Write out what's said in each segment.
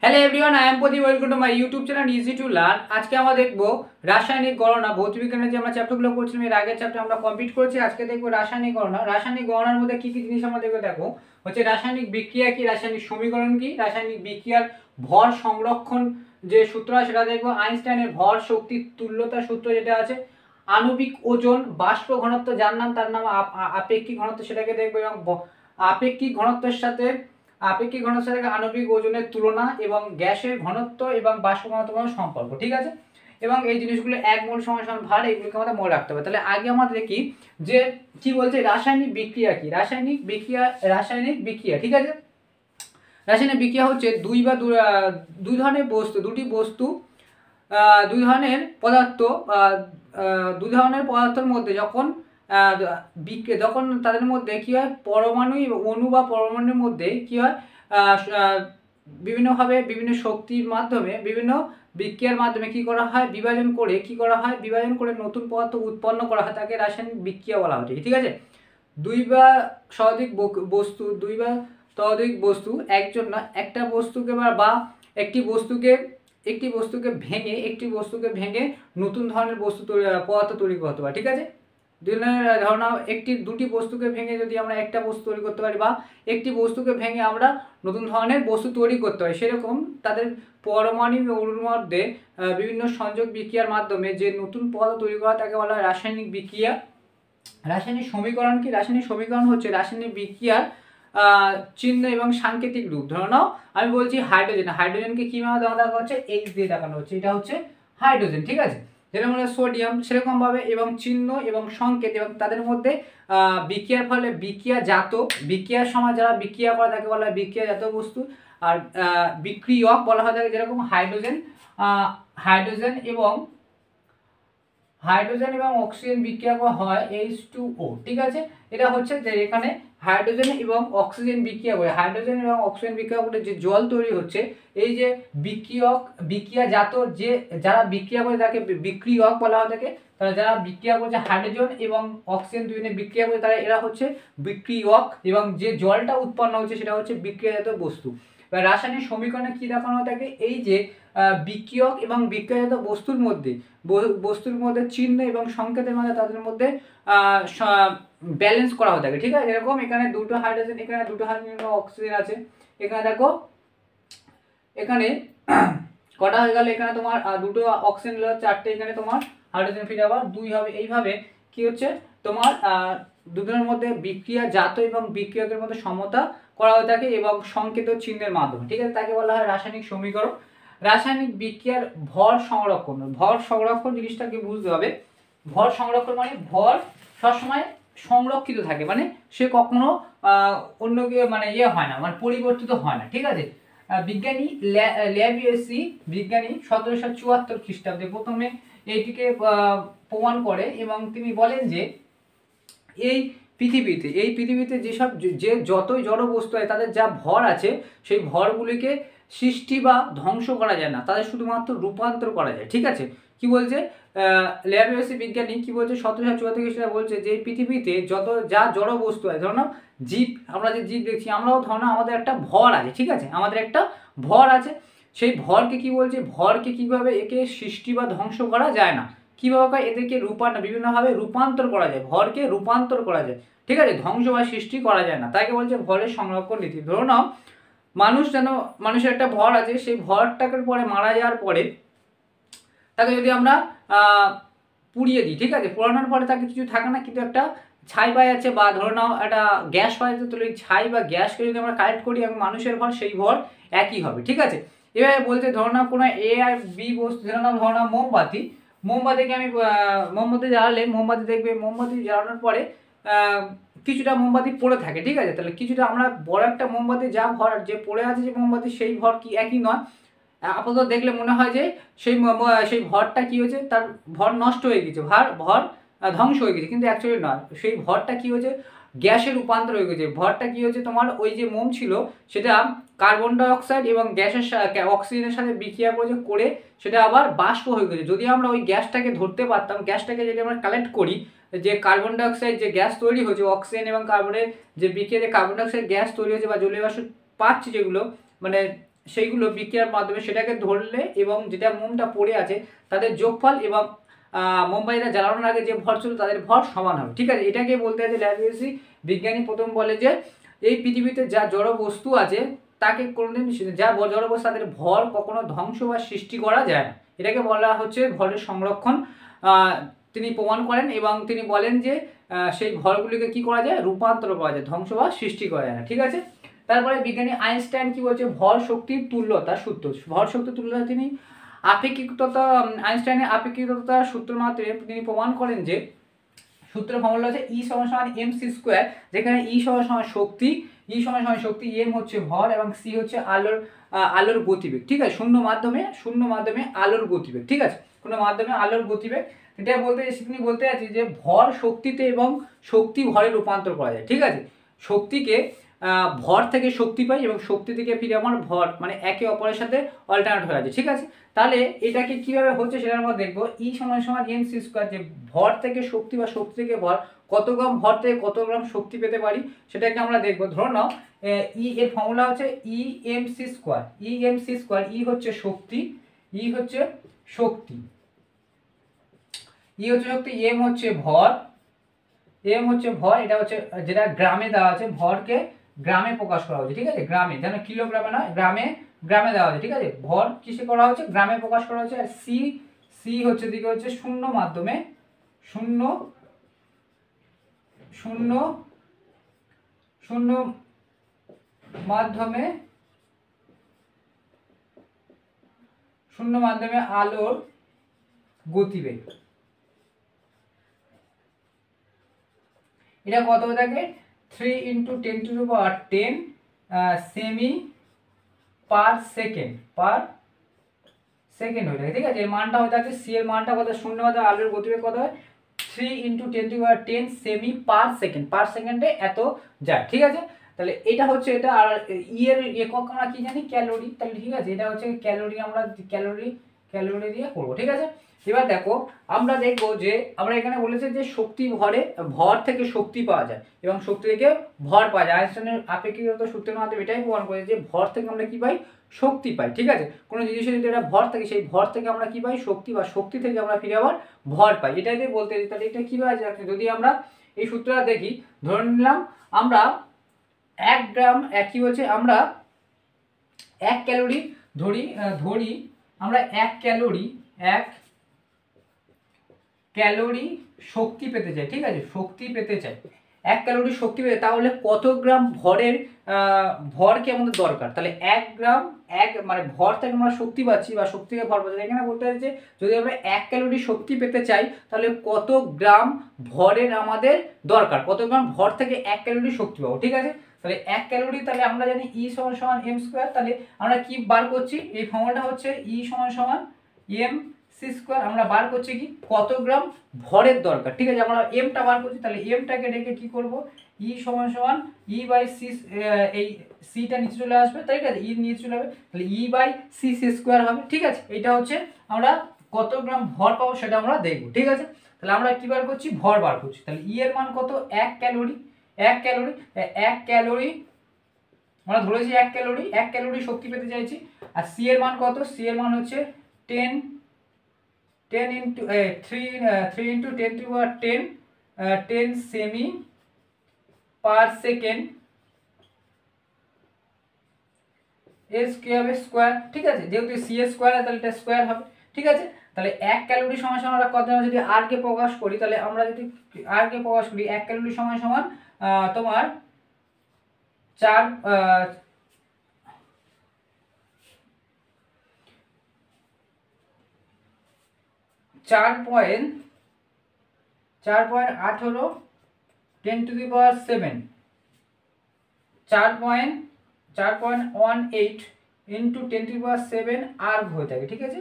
Hello everyone, I am Pradeep. Welcome to my YouTube channel easy to learn. আজকে আমরা দেখবো রাসায়নিক গণনা। ভৌতবিজ্ঞানের যে আমরা চ্যাপ্টারগুলো পড়ছিলাম, এর আগের চ্যাপ্টার আমরা কমপ্লিট করেছি। আজকে দেখবো রাসায়নিক গণনা। রাসায়নিক গণনার মধ্যে কি কি জিনিস আমরা দেখবো দেখো হচ্ছে রাসায়নিক বিক্রিয়া কি, রাসায়নিক সমীকরণ কি, রাসায়নিক বিক্রিয়ার ভর সংরক্ষণ যে সূত্র আছে সেটা দেখবো, আইনস্টাইনের ভর শক্তি তুল্যতা সূত্র যেটা আছে, আণবিক ওজন, বাষ্প ঘনত্ব যার নাম তার নাম আপেক্ষিক ঘনত্ব সেটাকে দেখবো, এবং আপেক্ষিক ঘনত্বের সাথে আণবিক ওজনের তুলনা, এবং গ্যাসের ঘনত্ব এবং বাষ্প ঘনত্বের সম্পর্ক। ঠিক আছে, এবং এই জিনিসগুলো এক মোল সমান সমান ভার, এগুলোকে আমাদের মনে রাখতে হবে। তাহলে আগে আমাদের দেখি যে কি বলছে রাসায়নিক বিক্রিয়া কি। রাসায়নিক বিক্রিয়া ঠিক আছে। রাসায়নিক বিক্রিয়া হচ্ছে দুই ধরনের বস্তু, দুই ধরনের পদার্থ, দুই ধরনের পদার্থের মধ্যে যখন তাদের মধ্যে কি হয়, পরমাণু অণু বা পরমাণুর মধ্যে কি হয়, বিভিন্নভাবে বিভিন্ন শক্তির মাধ্যমে বিভিন্ন বিক্রিয়ার মাধ্যমে কি করা হয়, বিভাজন করে নতুন পদার্থ উৎপন্ন করা হয়, তাকে রাসায়নিক বিক্রিয়া বলা হয়। ঠিক আছে, দুই বা ততোধিক বস্তু একজন না একটা বস্তুকে বা একটি বস্তুকে ভেঙে নতুন ধরনের পদার্থ তৈরি করতে পারে। ঠিক আছে, দুটি বস্তুকে ভেঙে যদি আমরা একটা বস্তু তৈরি করতে পারি, বা একটি বস্তুকে ভেঙে আমরা নতুন ধরনের বস্তু তৈরি করতে পারি, সেরকম তাদের পরমাণু অণুর মধ্যে বিভিন্ন সংযোগ বিক্রিয়ার মাধ্যমে যে নতুন পদার্থ তৈরি করা তাকে বলা হয় রাসায়নিক বিক্রিয়া। রাসায়নিক সমীকরণ কি? রাসায়নিক সমীকরণ হচ্ছে রাসায়নিক বিক্রিয়ার চিহ্ন এবং সাংকেতিক রূপ। ধরে নাও আমি বলছি হাইড্রোজেনকে কিভাবে দেখানো হচ্ছে, এইচ দিয়ে দেখানো হচ্ছে, এটা হচ্ছে হাইড্রোজেন। ঠিক আছে, যেরকম হলো সোডিয়াম, সেরকম ভাবে এবং চিহ্ন এবং সংকেত, এবং তাদের মধ্যে বিক্রিয়ার ফলে বিক্রিয়ার সময় যারা বিক্রিয়া করে তাকে বলা হয় বিক্রিয়াজাত বস্তু। আর বিক্রিয়ক বলা হয় তাকে, যেরকম হাইড্রোজেন এবং অক্সিজেন বিক্রিয়া হয় H2O। ঠিক আছে, এটা হচ্ছে যে এখানে হাইড্রোজেন এবং অক্সিজেন বিক্রিয়া করে যে জল তৈরি হচ্ছে, এই যে বিক্রিয়াজাত যারা বিক্রিয়া করে তাকে বিক্রিয়ক বলা হয় থাকে। তারা যারা বিক্রিয়া করছে হাইড্রোজেন এবং অক্সিজেন দুজনে বিক্রিয়া করে এরা হচ্ছে বিক্রিয়ক, এবং যে জলটা উৎপন্ন হচ্ছে সেটা হচ্ছে বিক্রিয়াজাত বস্তু। রাসায়নিক সমীকরণে কি দেখানো থাকে, এই যে বিক্রিয়ক এবং বিক্রিয়াজাত বস্তুর মধ্যে চিহ্ন এবং সংকেতের মধ্যে তাদের মধ্যে ব্যালেন্স করা হয়ে থাকে। ঠিক আছে, এরকম এখানে দুটো হাইড্রোজেন অক্সিজেন আছে, এখানে দেখো এখানে কটা হয়ে গেল, এখানে তোমার দুটো অক্সিজেন হলো চারটে, এখানে তোমার হাইড্রোজেন ফিরে আবার দুই হবে। এইভাবে কি হচ্ছে তোমার দুজনের মধ্যে বিক্রিয়াজাত এবং বিক্রিয়কের মধ্যে সমতা করা হয়ে থাকে, এবং সংকেত ও চিহ্নের মাধ্যমে। ঠিক আছে, তাকে বলা হয় রাসায়নিক সমীকরণ। রাসায়নিক বিক্রিয়ার ভর সংরক্ষণ জিনিসটাকে বুঝতে হবে। ভর সংরক্ষণ মানে ভর সবসময় সংরক্ষিত থাকে, মানে সে কখনো অন্য মানে হয় না, মানে পরিবর্তিত হয় না। ঠিক আছে, বিজ্ঞানী ল্যাভিয়েসি 1774 খ্রিস্টাব্দে প্রথমে এইটিকে প্রমাণ করে, এবং তিনি বলেন যে এই পৃথিবীতে যতই জড় বস্তু আছে তাদের যা ভর আছে, সেই ভরগুলিকে সৃষ্টি বা ধ্বংস করা যায় না, তাদের শুধুমাত্র রূপান্তর করা যায়। ঠিক আছে, কি বলছে ল্যাভিয়েসি বিজ্ঞানী কি বলছে, 1774 খ্রিস্টাব্দে বলছে যে পৃথিবীতে যা জড় বস্তু আছে, ধরো জীব, আমরা যে জীব দেখছি, আমরাও ধরো আমাদের একটা ভর আছে। ঠিক আছে, আমাদের একটা ভর আছে, সেই ভরকে কি বলছে, ভরকে কিভাবে একে সৃষ্টি বা ধ্বংস করা যায় না, কিভাবে এদেরকে বিভিন্নভাবে রূপান্তর করা যায়, ভরকে রূপান্তর করা যায়। ঠিক আছে, ধ্বংস বা সৃষ্টি করা যায় না, তাকে বলছে ভরের সংরক্ষণ নীতি। ধরো নাও মানুষের একটা ভর আছে, সেই ভরটাকে পরে মারা যাওয়ার পরে তাকে যদি আমরা পুড়িয়ে দিই, ঠিক আছে, পোড়ানোর পরে তাকে কিছু থাকে না, কিন্তু একটা ছাই পাওয়া যাচ্ছে, বা ধরে নাও একটা গ্যাস পাওয়া যাচ্ছে, তাহলে ছাই বা গ্যাসকে যদি আমরা কালেক্ট করি এবং মানুষের ভর সেই ভর একই হবে। ঠিক আছে, এভাবে বলতে ধরো না কোনো এ আর বি বস্তু, ধরো না মোমবাতিকে আমি মোমবাতি জ্বালালে মোমবাতি জ্বালানোর পরে কিছুটা মোমবাতি পড়ে থাকে। ঠিক আছে, তাহলে কিছুটা আমরা বড় একটা মোমবাতি যা ভর যে পড়ে আছে যে মোমবাতি, সেই ভর কি একই নয়। আপাতত দেখলে মনে হয় যে সেই ভরটা কি হয়েছে, তার ভর নষ্ট হয়ে গেছে, ভর ধ্বংস হয়ে গেছে, কিন্তু অ্যাকচুয়ালি নয়, সেই ভরটা কি হয়েছে, গ্যাসে রূপান্তর হয়ে গেছে। ভরটা কি হয়েছে, তোমার ওই যে মোম ছিল সেটা কার্বন ডাই অক্সাইড এবং অক্সিজেনের সাথে বিক্রিয়া করে সেটা আবার বাষ্প হয়ে গেছে। যদি আমরা ওই গ্যাসটাকে ধরতে পারতাম, গ্যাসটাকে যদি আমরা কালেক্ট করি, যে কার্বন ডাই অক্সাইড যে গ্যাস তৈরি হয়েছে, অক্সিজেন এবং কার্বনের যে বিক্রিয়াতে কার্বন ডাই অক্সাইড গ্যাস তৈরি হয়েছে বা জলীয় বাষ্প পাচ্ছি, যেগুলো মানে সেইগুলো বিক্রিয়ার মাধ্যমে সেটাকে ধরলে এবং যেটা মোমটা পড়ে আছে তাদের যোগফল এবং মোমবাতিটা জ্বালানোর আগে যে ভর ছিল তাদের ভর সমান হবে। ঠিক আছে, এটাকে বলতে আছে ল্যাবরেটরি বিজ্ঞানী প্রথম বলে যে এই পৃথিবীতে যা জড় বস্তু আছে তাকে কোনোদিন যা জড় বস্তু তাদের ভর কখনো ধ্বংস বা সৃষ্টি করা যায় না, এটাকে বলা হচ্ছে ভরের সংরক্ষণ। তিনি প্রমাণ করেন এবং তিনি বলেন যে সেই ভরগুলিকে কি করা যায়, রূপান্তর করা যায়, ধ্বংস বা সৃষ্টি করা যায় না। ঠিক আছে, তারপরে বিজ্ঞানী আইনস্টাইন কি বলছে, ভর শক্তির তুল্যতা সূত্র, ভর শক্তির তুল্যতা তিনি আপেক্ষিকতা, আইনস্টাইনের আপেক্ষিকতার সূত্র মাধ্যমে তিনি প্রমাণ করেন যে সূত্রের ফর্মুলা হচ্ছে ই সমান mc স্কোয়ার, যেখানে ই সমান শক্তি, ই সমান শক্তি, এম হচ্ছে ভর এবং সি হচ্ছে আলোর গতিবেগ। ঠিক আছে, শূন্য মাধ্যমে আলোর গতিবেগ। ঠিক আছে, কোনো মাধ্যমে আলোর গতিবেগ, এটা বলতে তিনি বলতে চাচ্ছি যে ভর শক্তিতে এবং শক্তি ভরে রূপান্তর করা যায়। ঠিক আছে, শক্তিকে ভর থেকে শক্তি পাই এবং শক্তি থেকে ফিরে আমার ভর, মানে একে অপরের সাথে অল্টারনেট হয়ে আছে। ঠিক আছে, তাহলে এটাকে কিভাবে হচ্ছে সেটা আমরা দেখবো। ই সমান এম সি স্কোয়ার, যে ভর থেকে শক্তি বা শক্তি থেকে ভর, কত গ্রাম ভর থেকে কত গ্রাম শক্তি পেতে পারি সেটাকে আমরা দেখবো। ধরো নাও ই এর ফর্মুলা হচ্ছে ই এম সি স্কোয়ার, ই হচ্ছে শক্তি, ই হচ্ছে শক্তি, এম হচ্ছে ভর, এটা হচ্ছে যেটা গ্রামে দেওয়া আছে, ভরকে গ্রামে প্রকাশ করা হচ্ছে। ঠিক আছে, গ্রামে, যেন কিলোগ্রামে না, গ্রামে দেওয়া আছে। ঠিক আছে, ভর কিসে করা হচ্ছে, গ্রামে প্রকাশ করা হচ্ছে। আর সি হচ্ছে দিকে হচ্ছে শূন্য মাধ্যমে আলোর গতিবেগ। এটা কত হয়ে থাকে, 3 × 10⁻10 সেমি পার সেকেন্ড হয়ে থাকে। ঠিক আছে, এর মানটা হয়ে থাকে, সি এর মানটা কত, শূন্য মাধ্যমে আলোর গতিবেগ কত হয়, 3 × 10⁻10 সেমি পার সেকেন্ডে এত যায়। ঠিক আছে, তাহলে এটা হচ্ছে এটা। আর ই এর একক আমরা কি জানি, ক্যালোরি। তাহলে ঠিক আছে, এটা হচ্ছে ক্যালোরি, আমরা ক্যালোরি দিয়ে করবো। ঠিক আছে, এবার দেখো আমরা দেখবো যে আমরা এখানে বলেছে যে শক্তি ভর থেকে শক্তি পাওয়া যায় এবং শক্তি থেকে ভর পাওয়া যায়। আইনস্টাইনের আপেক্ষিকতা সূত্রের মাধ্যমে এটাই প্রমাণ করেছে যে ভর থেকে আমরা কি পাই, শক্তি পাই। ঠিক আছে, কোনো জিনিসের যদি একটা ভর থাকে সেই ভর থেকে আমরা কি পাই, শক্তি, বা শক্তি থেকে আমরা ফিরে আবার ভর পাই। এটাই দিয়ে বলতে চাই। তাহলে এটা কীভাবে আছে, যদি আমরা এই সূত্রটা দেখি, ধরে নিলাম আমরা 1 গ্রাম, কি বলছে, আমরা 1 ক্যালোরি ধরি আমরা 1 ক্যালোরি শক্তি পেতে চাই। ঠিক আছে, শক্তি পেতে চাই, 1 ক্যালোরি শক্তি পেতে, তাহলে কত গ্রাম ভরকে আমাদের দরকার। তাহলে 1 গ্রাম, মানে ভর থেকে আমরা শক্তি পাচ্ছি বা শক্তি থেকে ভর পাচ্ছি। এখানে বলতে চাই যে যদি আমরা 1 ক্যালোরি শক্তি পেতে চাই তাহলে কত গ্রাম ভরের আমাদের দরকার, কত গ্রাম ভর থেকে 1 ক্যালোরি শক্তি পাবো। ঠিক আছে, তাহলে 1 ক্যালোরি, তাহলে আমরা জানি ই সমান এম স্কোয়ার। তাহলে আমরা কি বার করছি, এই ফর্মুলাটা হচ্ছে ই সমান এম সি স্কোয়ার। আমরা বার করছি কি, কত গ্রাম ভরের দরকার। ঠিক আছে, আমরা এমটা বার করছি, তাহলে এমটাকে রেখে কি করব, ই সমান ই বাই সি, এই সিটা নিচে চলে আসবে। তাই ঠিক আছে, ই নিচে চলে আসবে, তাহলে ই বাই সি স্কোয়ার হবে। ঠিক আছে, এটা হচ্ছে আমরা কত গ্রাম ভর পাবো সেটা আমরা দেখবো। ঠিক আছে, তাহলে আমরা কি বার করছি, ভর বার করছি। তাহলে ই এর মান কত, 1 ক্যালোরি, আমরা ধরেছি 1 ক্যালোরি শক্তি পেতে চাইছি। আর সি এর মান কত, সি এর মান হচ্ছে 3 × 10⁻10 সেমি পার সেকেন্ড, এর কি হবে, স্কোয়ার। ঠিক আছে, যেহেতু সি এর স্কোয়ার তাহলে এটা স্কোয়ার হবে। ঠিক আছে, তাহলে 1 ক্যালোরি সমান আমরা কত, যদি আর কে প্রকাশ করি, তাহলে আমরা যদি আর কে প্রকাশ করি, 1 ক্যালোরি সমান তোমার 4.18 10⁻7, 4.18 × 10⁻7 আর্গ হয়ে থাকে। ঠিক আছে,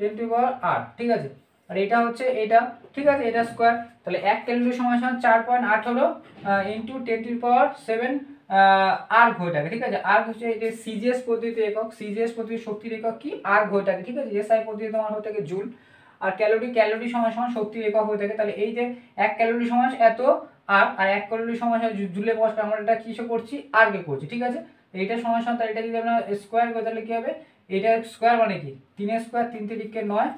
10⁻8। ঠিক আছে, আর এটা হচ্ছে এটা। ঠিক আছে, এটা স্কোয়ার। তাহলে 1 ক্যালোরি সমান 4.18 × 10⁻7 আর্গ হয়ে থাকে। ঠিক আছে, আর্গ হচ্ছে এই যে সিজিএস পদ্ধতিতে একক, সিজিএস পদ্ধতির শক্তির একক কি, আর্গ হয়ে থাকে। ঠিক আছে, এসআই পদ্ধতিতে তোমার হয়ে থাকে জুল। আর ক্যালোরি সমান শক্তির একক হয়ে থাকে। তাহলে এই যে 1 ক্যালোরি সমান এত আর 1 ক্যালোরি সমান জুলে প্রকাশ, আমরা এটা কিসে করছি, আর্গে করছি। ঠিক আছে, এইটা সমান সমান, তাহলে এটা যদি আমরা স্কোয়ার করি তাহলে কি হবে, এটা স্কোয়ার মানে কি 3 স্কোয়ার, 3 3 9,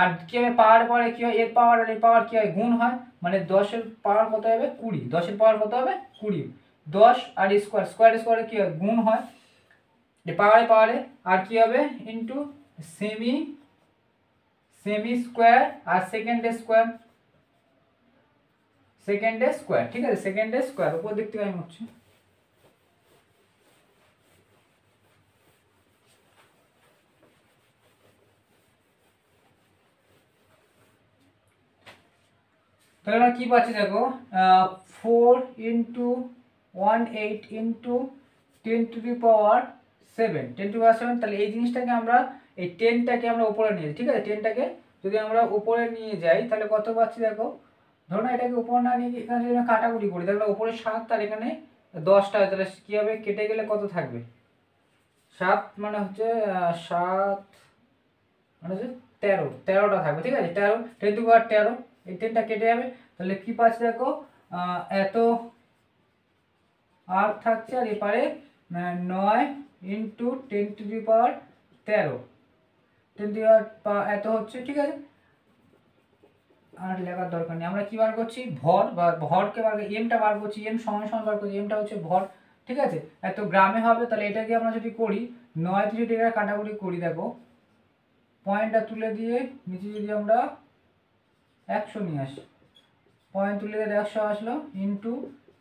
আর কি হবে পাওয়ার পরে কি হয়, এর পাওয়ার আর এর পাওয়ার কি হয় গুণ হয়, মানে 10 এর পাওয়ার কত হবে 20, 10 এর পাওয়ার কত হবে 20, 10 আর স্কোয়ার স্কোয়ার স্কোয়ারে কি হয় গুণ হয়, পাওয়ারে পাওয়ারে, আর কি হবে ইনটু সেমি সেমি স্কোয়ার আর সেকেন্ডের স্কোয়ার, সেকেন্ডের স্কোয়ার, ঠিক আছে, সেকেন্ডের স্কোয়ার উপর দিক থেকে আমি হচ্ছে। তাহলে আমরা কি পাচ্ছি দেখো, 4 ইন্টু 18 ইন্টু 10⁻7, 10⁻7, তাহলে এই জিনিসটাকে আমরা এই 10টাকে আমরা উপরে নিয়ে যাই, ঠিক আছে, 10টাকে যদি আমরা উপরে নিয়ে যাই তাহলে কত পাচ্ছি দেখো, ধরো না এটাকে উপরে না নিয়ে এখানে যদি আমরা কাটাকুটি করি তাহলে উপরে 7 আর এখানে 10টা, তাহলে কি হবে কেটে গেলে কত থাকবে, 7 মানে হচ্ছে 7 মানে হচ্ছে 13টা থাকবে, ঠিক আছে, 13 এই 10টা কেটে যাবে, তাহলে কি পাচ্ছি দেখো, এত আর থাকছে, আর এপারে 9 ইন্টু 10⁻13, এত হচ্ছে, ঠিক আছে, আর লেখার দরকার নেই, আমরা কি বার করছি ভর, বা ভরকে বার এমটা বার করছি, এম সমান সমান বার করছি, এমটা হচ্ছে ভর, ঠিক আছে, এত গ্রামে হবে, তাহলে এটাকে আমরা যদি করি 9 দিয়ে যদি এটা কাটাকুটি করি দেখো, পয়েন্টটা তুলে দিয়ে নিচে যদি আমরা 100 নিয়ে আসি, পয়েন্ট তুলে দিয়ে 100 আসলো, ইন্টু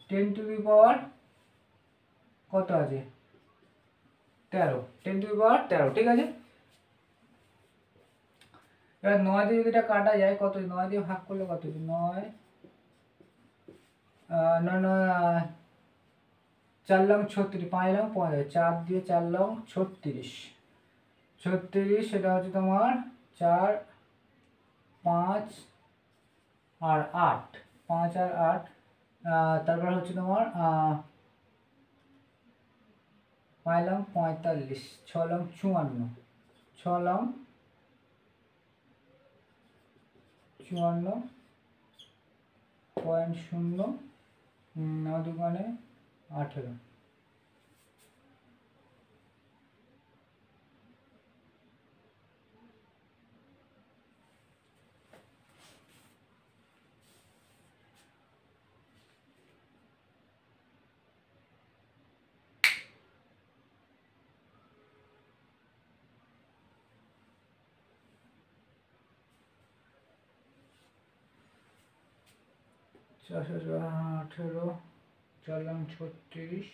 10⁻, কত আছে 13, 10⁻13, ঠিক আছে, এবার 9 দিয়ে যদি এটা কাটা যায় কত, 9 দিয়ে ভাগ করলে কত, 9 4 লং 36, 5 লং 50, 4 দিয়ে 4 লং 36, 36, সেটা হচ্ছে তোমার 4 5 আর 8, 5 আর 8, তারপর হচ্ছে তোমার 5 লং 45, 6 লং 54, 6 লং 54.0, দোকানে 18, চারশো 18, 4 লং 36,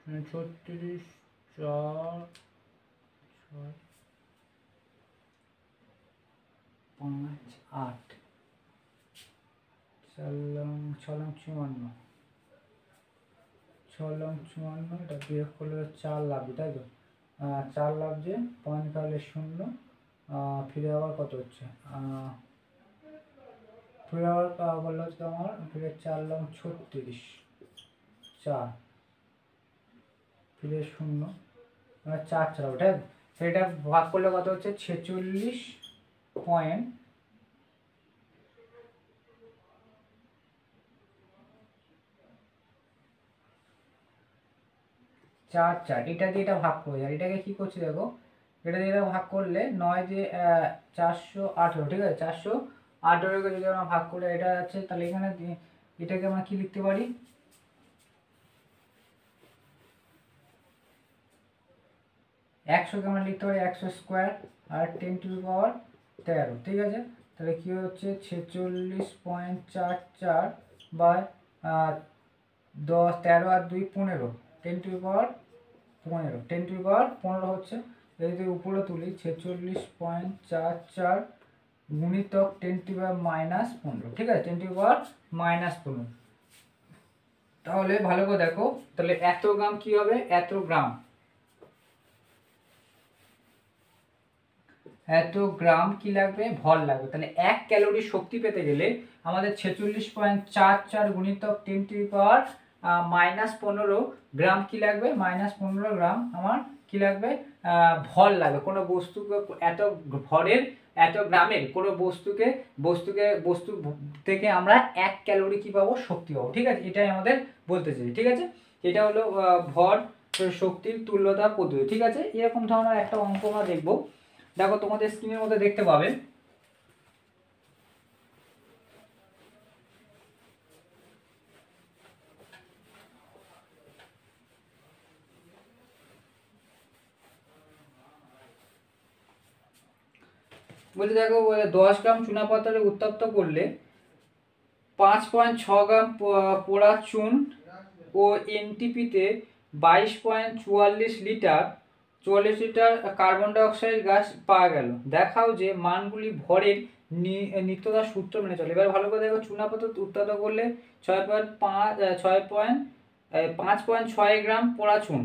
36, 4 6 5 8, 4 লং 6 লং 54, 6 লং 54, এটা বিয়োগ করলে 4 লাগবে, তাই তো, 4 লাগছে, পয়েন্ট তাহলে 0, ফিরে আবার কত হচ্ছে, ফিরে আবার বললো হচ্ছে তোমার ফিরে 4 লং 36, 4 ফিরে 0, 4 ছাড়াও, ঠিক আছে, সেটা ভাগ করলে কত হচ্ছে 46 পয়েন্ট 4, এটা দিয়ে এটা ভাগ করে যায়, এটাকে কি করছি দেখো, এটা দিয়ে এটা ভাগ করলে 9 দিয়ে 418, ঠিক আছে, 418কে যদি আমরা ভাগ করে এটা আছে, তাহলে এখানে এটাকে আমরা কি লিখতে পারি, 100কে আমরা লিখতে পারি 100 স্কোয়ার আর 10⁻13, ঠিক আছে, তাহলে কি হচ্ছে 46.44 বাই 10, 13 আর 2 15, 10⁻15, 10⁻15 হচ্ছে, যদি উপরে তুলি 46.44 গুণিতক 10⁻−15, ঠিক আছে, 10⁻−15, তাহলে ভালো করে দেখো, তাহলে এত গ্রাম কি হবে, এত গ্রাম কি লাগবে, ভর লাগবে, তাহলে 1 ক্যালোরি শক্তি পেতে গেলে আমাদের 46.44 গুণিতক 10⁻−15 গ্রাম কি লাগবে, -15 গ্রাম আমার কি লাগবে, ভর লাগবে, কোনো বস্তুকে এত ভরের এত গ্রামের কোনো বস্তু থেকে আমরা 1 ক্যালোরি কি পাবো, শক্তি পাবো, ঠিক আছে, এটাই আমাদের বলতে চাই, ঠিক আছে, যেটা হলো ভর শক্তির তুল্যতা পদ্ধতি। ঠিক আছে, এরকম ধরনের একটা অঙ্ক আমরা দেখবো। দেখো তোমাদের স্ক্রিনের মধ্যে দেখতে পাবে। বলতে দেখো 10 গ্রাম চুনাপাথরে উত্তপ্ত করলে 5.6 গ্রাম পোড়া চুন ও এনটিপিতে 22.44 litre 44 litre carbon dioxide gas পাওয়া গেল। দেখাও যে মানগুলি ভরের নিত্যতার সূত্র মেনে চলে। এবার ভালো করে দেখো, চুনাপাথর উত্তপ্ত করলে 5.6 গ্রাম পোড়া চুন,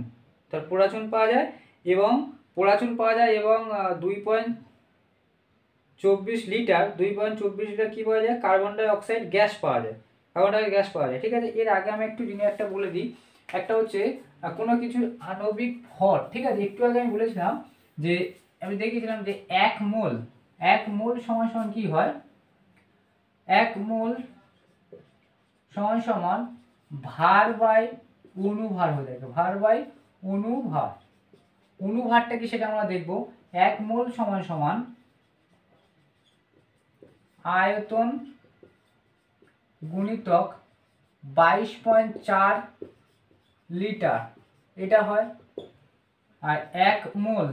তার পোড়া চুন পাওয়া যায় এবং 2.24 লিটার 2.24 লিটার কি পাওয়া যায়, কার্বন ডাই অক্সাইড গ্যাস পাওয়া যায়, কার্বন ডাই গ্যাস পাওয়া যায়। ঠিক আছে, এর আগে আমি একটু জিনিস একটা বলে দিই। একটা হচ্ছে কোনো কিছুর আণবিক ভর। ঠিক আছে, একটু আগে আমি বলেছিলাম যে আমি দেখিয়েছিলাম যে এক মোল সমান সমান কি হয়, এক মোল সমান সমান ভার বাই অনুভার হয়ে থাকে, ভার বাই অনুভার। অনুভারটা কি সেটা আমরা দেখব। এক মোল সমান সমান আয়তন গুণিতক 22.4 লিটার, এটা হয়। আর এক মোল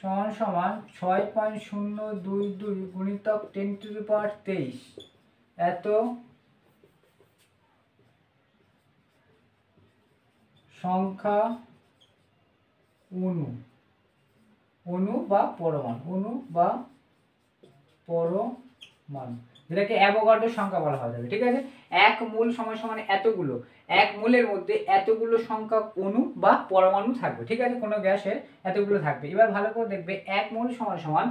সমান সমান 6.022 গুণিতক 10⁻23 এত সংখ্যা অণু বা পরমাণু, যেটাকে অ্যাভোগাড্রো সংখ্যা বলা হয় যাবে। ঠিক আছে, এক মোল সমান সমান এতগুলো, এক মোলের মধ্যে এতগুলো সংখ্যক অণু বা পরমাণু থাকবে। ঠিক আছে, কোনো গ্যাসের এতগুলো থাকবে। এবার ভালো করে দেখবে, এক মোল সমান সমান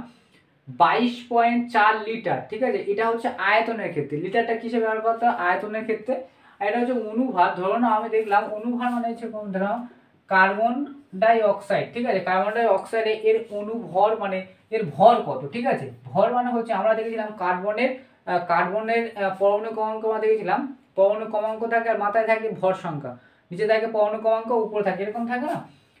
22.4 লিটার। ঠিক আছে, এটা হচ্ছে আয়তনের ক্ষেত্রে, লিটারটা কিসে ব্যবহার করতে হয়, আয়তনের ক্ষেত্রে। আর এটা হচ্ছে অনুভার। ধরো না, আমি দেখলাম অনুভার মানে হচ্ছে কোন, ধরো কার্বন ডাই অক্সাইড। ঠিক আছে, কার্বন ডাই অক্সাইডে এর অনুভর মানে এর ভর কত। ঠিক আছে, ভর মানে হচ্ছে আমরা দেখেছিলাম কার্বনের পরমাণু ক্রমাঙ্ক আমরা দেখেছিলাম, পরমাণু ক্রমাঙ্ক থাকে আর মাথায় থাকে ভর সংখ্যা, নিচে থাকে পরমাণু ক্রমাঙ্ক, উপরে থাকে এরকম থাকে না,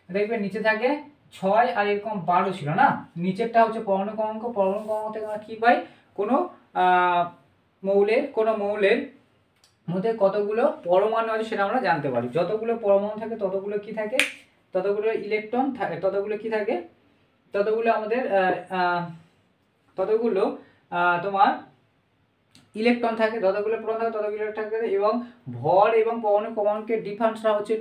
দেখবে নিচে থাকে 6 আর এরকম 12 ছিল না, নিচেরটা হচ্ছে পরমাণু ক্রমাঙ্ক। পরমাণু ক্রমাঙ্ক থেকে আমরা কি পাই, কোনো মৌলের মধ্যে কতগুলো পরমাণু আছে সেটা আমরা জানতে পারি। যতগুলো পরমাণু থাকে ততগুলো কি থাকে, ততগুলো ইলেকট্রন থাকে, ততগুলো কি থাকে, ততগুলো আমাদের ততগুলো তোমার ইলেকট্রন থাকে, যতগুলো প্রোটন থাকে ততগুলো ইলেকট্রন থাকে। এবং ভর এবং পরমাণু ক্রমাঙ্কের ডিফারেন্সটা হচ্ছে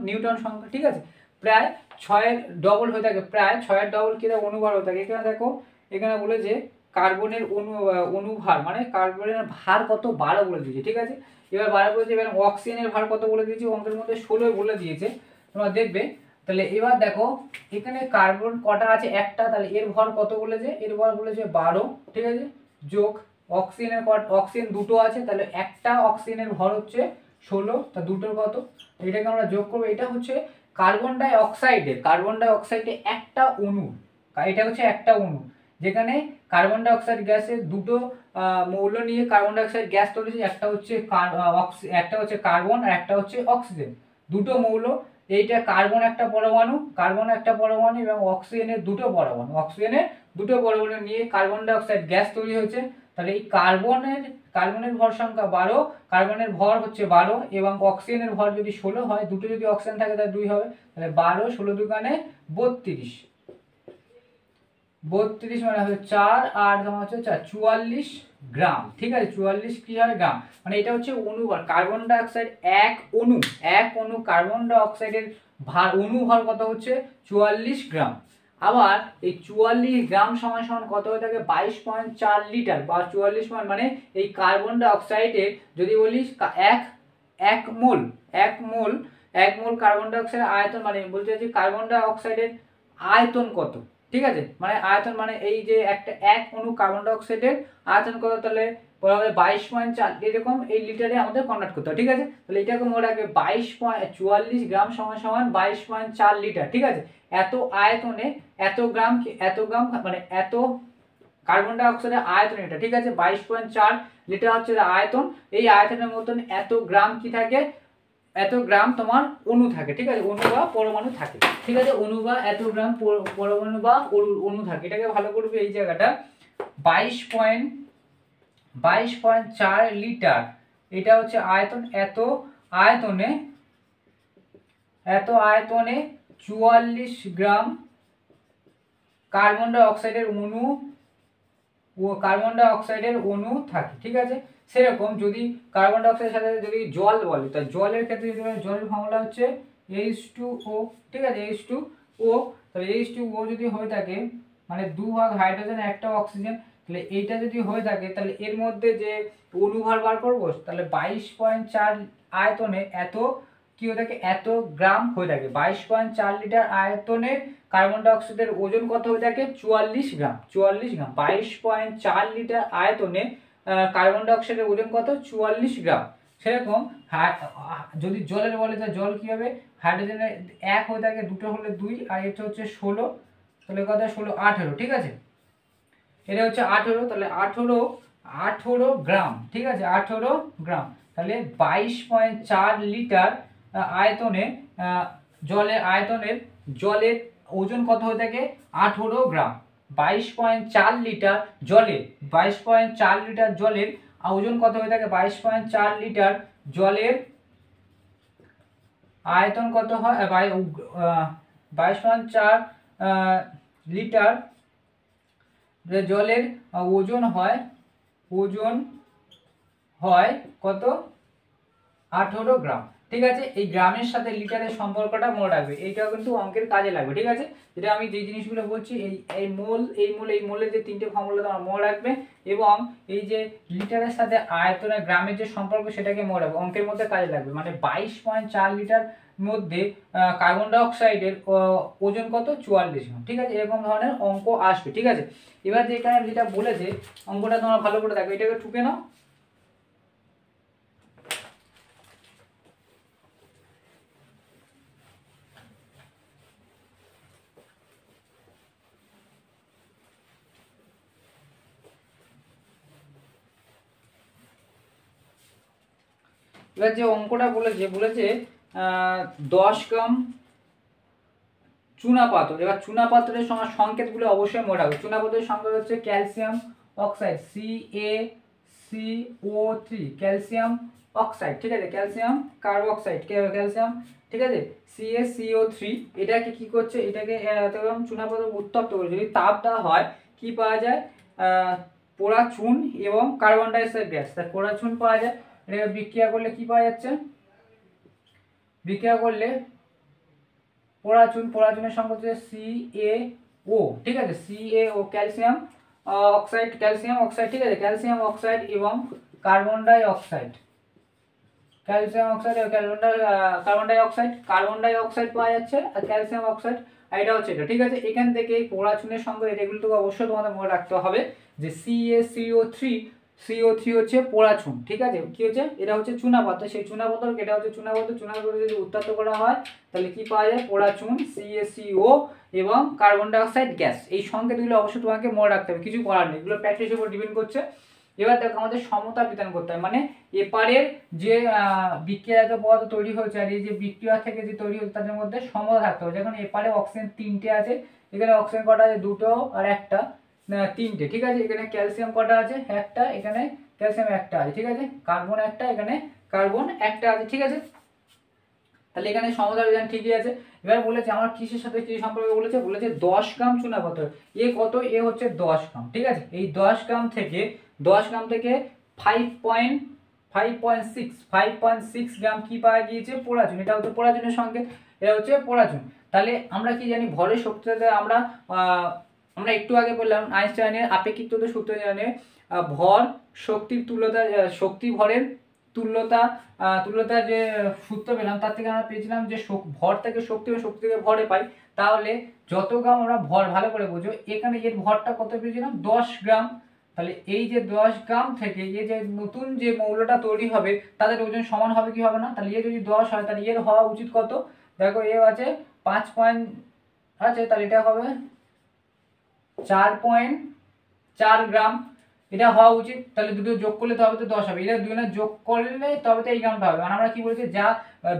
নিউটন সংখ্যা। ঠিক আছে, প্রায় 6-এর ডবল হয়ে থাকে, প্রায় 6-এর ডবল কি অনুভার হয়ে থাকে। এখানে দেখো, এখানে বলে যে কার্বনের অনুভার মানে কার্বনের ভার কত, 12 বলে দিয়েছে। ঠিক আছে, এবার 12 বলেছে, এবার অক্সিজেনের ভার কত বলে দিয়েছে, অঙ্কের মধ্যে 16 বলে দিয়েছে, তোমরা দেখবে। তাহলে এবার দেখো, এখানে কার্বন কটা আছে, একটা, তাহলে এর ভর কত বলেছে, এর ভর বলেছে 12। ঠিক আছে, যোগ অক্সিজেন দুটো আছে, তাহলে একটা অক্সিজেনের ভর হচ্ছে 16, তা দুটোর কত, এটাকে আমরা যোগ করবো। এটা হচ্ছে কার্বন ডাই অক্সাইডে একটা অণু, এটা হচ্ছে একটা অণু, যেখানে কার্বন ডাই অক্সাইড গ্যাসের দুটো মৌল নিয়ে কার্বন ডাই অক্সাইড গ্যাস তৈরি হচ্ছে, একটা হচ্ছে কার্বন আর একটা হচ্ছে অক্সিজেন, দুটো মৌল। এইটা কার্বন একটা পরমাণু এবং অক্সিজেনের দুটো পরমাণু নিয়ে কার্বন ডাই অক্সাইড গ্যাস তৈরি হয়েছে। তাহলে এই কার্বনের ভর সংখ্যা 12, কার্বনের ভর হচ্ছে 12 এবং অক্সিজেনের ভর যদি 16 হয়, দুটো যদি অক্সিজেন থাকে তাহলে 2 হবে, তাহলে 12 16 দুগুণে 32 মানে হচ্ছে 4 আর তোমার হচ্ছে 44 গ্রাম। ঠিক আছে, 44 কি হয় গ্রাম, মানে এটা হচ্ছে অনুভার। কার্বন ডাই অক্সাইড এক অণু কার্বন ডাই অক্সাইডের অনুভার কত হচ্ছে 44 গ্রাম। আবার এই 44 গ্রাম সমান সমান কত হয়ে থাকে, 22.4 লিটার বা 44 মানে এই কার্বন ডাই অক্সাইডের যদি বলিস এক মোল কার্বন ডাই অক্সাইডের আয়তন, মানে বলতে চাইছি কার্বন ডাই অক্সাইডের আয়তন কত। ঠিক আছে, মানে আয়তন মানে এই যে এক অণু কার্বন ডাই অক্সাইডের আয়তন কত, তাহলে বলা হবে 22.4, এরকম এই লিটারে আমাদের কনভার্ট করতে হবে। ঠিক আছে, তাহলে এটাকে মনে রাখবে 44 গ্রাম সমান সমান 22.4 লিটার। ঠিক আছে, এত আয়তনে এত গ্রাম মানে এত কার্বন ডাই অক্সাইডের আয়তন এটা। ঠিক আছে, 22.4 লিটার হচ্ছে আয়তন, এই আয়তনের মতন এত গ্রাম কি থাকে, এত গ্রাম তোমার অণু থাকে, ঠিক আছে, অণু বা পরমাণু থাকে, ঠিক আছে, অণু বা এত গ্রাম পরমাণু বা অণু থাকে। এটাকে ভালো করবে এই জায়গাটা 22.4 লিটার, এটা হচ্ছে আয়তন। আয়তনে এত আয়তনে 44 গ্রাম কার্বন ডাই অক্সাইডের অণু থাকে, ঠিক আছে। সেরকম যদি কার্বন ডাই অক্সাইডের সাথে যদি জল বলে, তা জলের ক্ষেত্রে যদি জলের ফর্মুলা হচ্ছে H2O, ঠিক আছে, H2O। তাহলে H2O যদি হয়ে থাকে মানে 2 ভাগ হাইড্রোজেন 1টা অক্সিজেন, তাহলে এইটা যদি হয়ে থাকে তাহলে এর মধ্যে যে অনুভার বার করবো, তাহলে 22.4 আয়তনে এত কি হয়ে থাকে, এত গ্রাম হয়ে থাকে। 22.4 লিটার আয়তনের কার্বন ডাই অক্সাইডের ওজন কত হয়ে থাকে, 44 গ্রাম। 22.4 লিটার আয়তনে কার্বন ডাই অক্সাইডের ওজন কত, 44 গ্রাম। সেরকম যদি জলের বলে, তা জল কি হবে, হাইড্রোজেনের 1 হয়ে থাকে, 2টো হলে 2, আর এটা হচ্ছে 16, তাহলে কত 16 18, ঠিক আছে, এটা হচ্ছে 18, তাহলে 18 গ্রাম, ঠিক আছে, 18 গ্রাম। তাহলে 22.4 লিটার আয়তনে জলের ওজন কত হয়ে থাকে, 18 গ্রাম। 22.4 লিটার জলের ওজন কত হয়ে থাকে, 22.4 লিটার জলের আয়তন কত হয়, 22.4 লিটার জলের ওজন হয় কত, 18 গ্রাম, ঠিক আছে। এই গ্রামের সাথে লিটারের সম্পর্কটা মনে রাখবে, এইটাও কিন্তু অঙ্কের কাজে লাগবে, ঠিক আছে। যেটা আমি যে জিনিসগুলো বলছি, এই মোলের যে 3টে ফর্মুলা তোমরা মনে রাখবে, এবং এই যে লিটারের সাথে আয়তনের গ্রামের যে সম্পর্ক সেটাকে মনে রাখবে, অঙ্কের মধ্যে কাজে লাগবে। মানে 22.4 লিটার মধ্যে কার্বন ডাই অক্সাইডের ওজন কত, 44 গ্রাম, ঠিক আছে। এরকম ধরনের অঙ্ক আসবে, ঠিক আছে। এবার যেটা বলেছে অঙ্কটা তোমরা ভালো করে দেখো, এটাকে টুকে নাও। এবার যে অঙ্কটা বলেছে 10 গ্রাম চুনাপাথর। এবার চুনাপাথরের সংকেতগুলো অবশ্যই মনে রাখবে। চুনাপাথরের সংকেত হচ্ছে calcium oxide, CaCO3, calcium oxide, ঠিক আছে, ক্যালসিয়াম কার্বক্সাইড, ক্যালসিয়াম, ঠিক আছে, CaCO3। এটাকে কি করছে, এটাকে চুনাপাথর উত্তপ্ত করে যদি তাপ দেওয়া হয় কি পাওয়া যায়, পোড়া চুন এবং কার্বন ডাই অক্সাইড গ্যাস। তা পোড়া চুন পাওয়া যায়, এটা বিক্রিয়া করলে কি পাওয়া যাচ্ছে, বিক্রিয়া করলে পোড়াচুনের সংখ্যা হচ্ছে CaO, ঠিক আছে, CaO, ক্যালসিয়াম অক্সাইড, ঠিক আছে, ক্যালসিয়াম অক্সাইড এবং carbon die oxide, carbon die oxide পাওয়া যাচ্ছে, আর ক্যালসিয়াম অক্সাইড, আর এটা হচ্ছে এটা, ঠিক আছে। এখান থেকে পোড়াচুনের সঙ্গে এগুলো তো অবশ্যই তোমাদের মনে রাখতে হবে যে CO3 হচ্ছে পোড়াচুন, ঠিক আছে, কি হচ্ছে, এটা হচ্ছে চুনাপাথর, সেই চুনাপাথর, এটা হচ্ছে চুনাপাথর যদি উত্তপ্ত করা হয় তাহলে কি পাওয়া যায়, পোড়াচুন, CaCO এবং কার্বন ডাই অক্সাইড গ্যাস। এই সংকেতগুলো অবশ্যই তোমাকে মনে রাখতে হবে, কিছু করার নেই, এগুলো প্র্যাকটিসের উপর ডিপেন্ড করছে। এবার দেখো আমাদের সমতা বিধান করতে হবে, মানে এপারের যে বিক্রিয়াজাত পদার্থ তৈরি হয়েছে আর এই যে বিক্রিয়া থেকে যে তৈরি হচ্ছে তাদের মধ্যে সমতা থাকতে হবে। যখন এপারে অক্সিজেন 3টে আছে, এখানে অক্সিজেন কটা আছে, 2টো আর 1টা, 3টে, ঠিক আছে। এখানে ক্যালসিয়াম কটা আছে, 1টা, এখানে ক্যালসিয়াম 1টা আছে, ঠিক আছে, কার্বন 1টা, এখানে কার্বন 1টা আছে, ঠিক আছে। তাহলে এখানে সমতা বিধান ঠিকই আছে। এবার বলেছে আমার কিসের সাথে কি সম্পর্কে বলেছে 10 গ্রাম চুনাপাথর, কত, হচ্ছে 10 গ্রাম, ঠিক আছে। এই 10 গ্রাম থেকে 5.6 গ্রাম কি পাওয়া গিয়েছে, পোড়াচুন। এটা হচ্ছে পোড়াচুনের সঙ্গে, এটা হচ্ছে পোড়াচুন। তাহলে আমরা কি জানি, ভরের শক্তিতে আমরা একটু আগে বললাম আইনস্টাইনের আপেক্ষিক তত্ত্বের সূত্র জানি, ভর শক্তির তুল্যতা, শক্তি ভরের তুল্যতার যে সূত্র পেলাম তার থেকে আমরা পেয়েছিলাম যে ভর থেকে শক্তি এবং শক্তি থেকে ভরে পাই। তাহলে যত গ্রাম আমরা ভর, ভালো করে বোঝো, এখানে এর ভরটা কত পেয়েছিলাম, 10 গ্রাম। তাহলে এই যে 10 গ্রাম থেকে এই যে নতুন যে মৌলটা তৈরি হবে তাদের ওজন সমান হবে কি হবে না, তাহলে যদি 10 হয় তাহলে এর হওয়া উচিত কত, দেখো আছে 5 পয়েন্ট আছে, তাহলে এটা হবে 4.4 গ্রাম, এটা হওয়া উচিত। তাহলে দুটো যোগ করলে তবে তো 10 হবে, এটা দুজনে যোগ করলে তবে তো এই গ্রামটা হবে। মানে আমরা কি বলছি, যা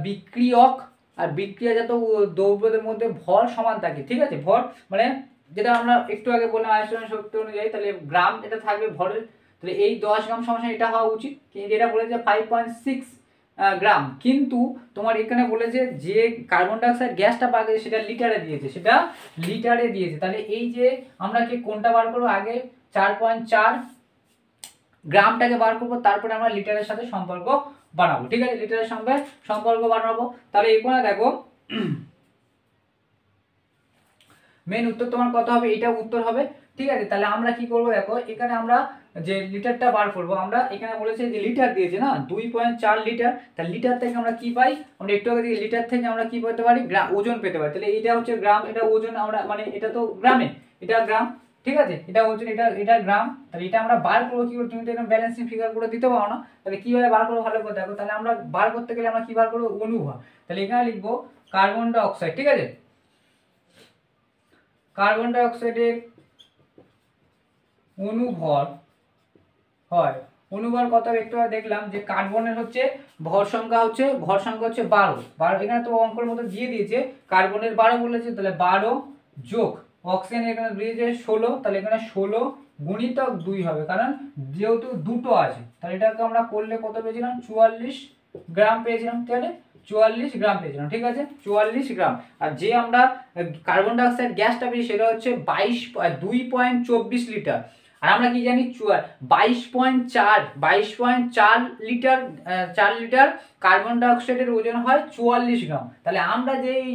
বিক্রিয়ক আর বিক্রিয়াজাত দ্রব্যদের মধ্যে ভর সমান থাকে, ঠিক আছে। ভর মানে যেটা আমরা একটু আগে বললাম আয়তন শক্তি অনুযায়ী, তাহলে গ্রাম এটা থাকবে ভরের, তাহলে এই 10 গ্রাম সমান এটা হওয়া উচিত। কিন্তু এটা বলেছে 5.6 গ্রাম, কিন্তু তোমার এখানে বলেছে যে কার্বন ডাইঅক্সাইড গ্যাসটা পাওয়া গেছে সেটা লিটারে দিয়েছে, সেটা লিটারে দিয়েছে। তাহলে এই যে আমরা কি কোনটা বার করবো, আগে 4.4 গ্রামটাকে বার করবো, তারপরে আমরা লিটারের সাথে সম্পর্ক বানাবো, ঠিক আছে। লিটারের সঙ্গে সম্পর্ক বানাবো। তাহলে এখানে দেখো মেন উত্তর তোমার কত হবে, এটা উত্তর হবে, ঠিক আছে। তাহলে আমরা কি করব, দেখো এখানে আমরা যে লিটারটা বার করব, আমরা এখানে বলেছে যে লিটার দিয়েছে না 2.4 লিটার, তাহলে লিটার থেকে আমরা কি পাই, আমরা একটু আগে লিটার থেকে আমরা কি পেতে পারি, ওজন পেতে পারি। তাহলে এটা হচ্ছে গ্রাম, এটা ওজন, আমরা মানে এটা তো গ্রামে, এটা গ্রাম, ঠিক আছে। এটা ওজন, এটা গ্রাম। তাহলে এটা আমরা বার করবো কি করে, তুমি তো এরকম ব্যালেন্সিং ফিগার করে দিতে পারো না, তাহলে কিভাবে বার করবো ভালো করে দেখো। তাহলে আমরা বার করতে গেলে আমরা কি বার করবো, অনুভর। তাহলে এখানে লিখবো কার্বন ডাই অক্সাইড, ঠিক আছে। কার্বন ডাই অক্সাইডের অনুভর হয়, অনুভর কত একটু দেখলাম যে কার্বনের হচ্ছে ভর সংখ্যা হচ্ছে 12, এখানে তো অঙ্কের মতো দিয়ে দিয়েছে, কার্বনের 12 বলেছে, তাহলে 12 যোগ অক্সিজেন এখানে দিয়েছে 16, তাহলে এখানে 16 গুণিতক 2 হবে, কারণ যেহেতু দুটো আছে। তাহলে এটাকে আমরা করলে কত পেয়েছিলাম, 44 গ্রাম পেয়েছিলাম, তাহলে 44 গ্রাম পেয়েছিলাম, ঠিক আছে, 44 গ্রাম। আর যে আমরা কার্বন ডাইঅক্সাইড গ্যাসটা পেয়েছি সেটা হচ্ছে 2.24 লিটার। আর আমরা কি জানি 22.4 লিটার, 4 লিটার কার্বন ডাইঅক্সাইডের ওজন হয় 44 গ্রাম। তাহলে আমরা যে এই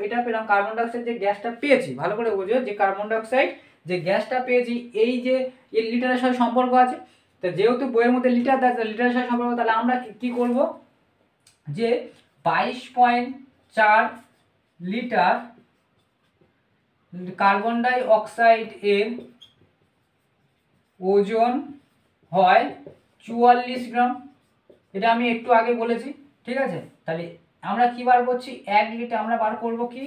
এটা পেলাম, কার্বন ডাইঅক্সাইড যে গ্যাসটা পেয়েছি, ভালো করে বোঝো, যে কার্বন ডাইঅক্সাইড যে গ্যাসটা পেয়েছি, এই যে এই লিটারের সাথে সম্পর্ক আছে, তো যেহেতু বইয়ের মধ্যে লিটার দেয়, লিটারের সাথে সম্পর্ক, তাহলে আমরা কি করব, যে 22.4 লিটার কার্বন ডাই অক্সাইড এর ওজন হয় 44 গ্রাম, এটা আমি একটু আগে বলেছি, ঠিক আছে। তাহলে আমরা কি বার করছি, 1 লিটার আমরা বার করব কি,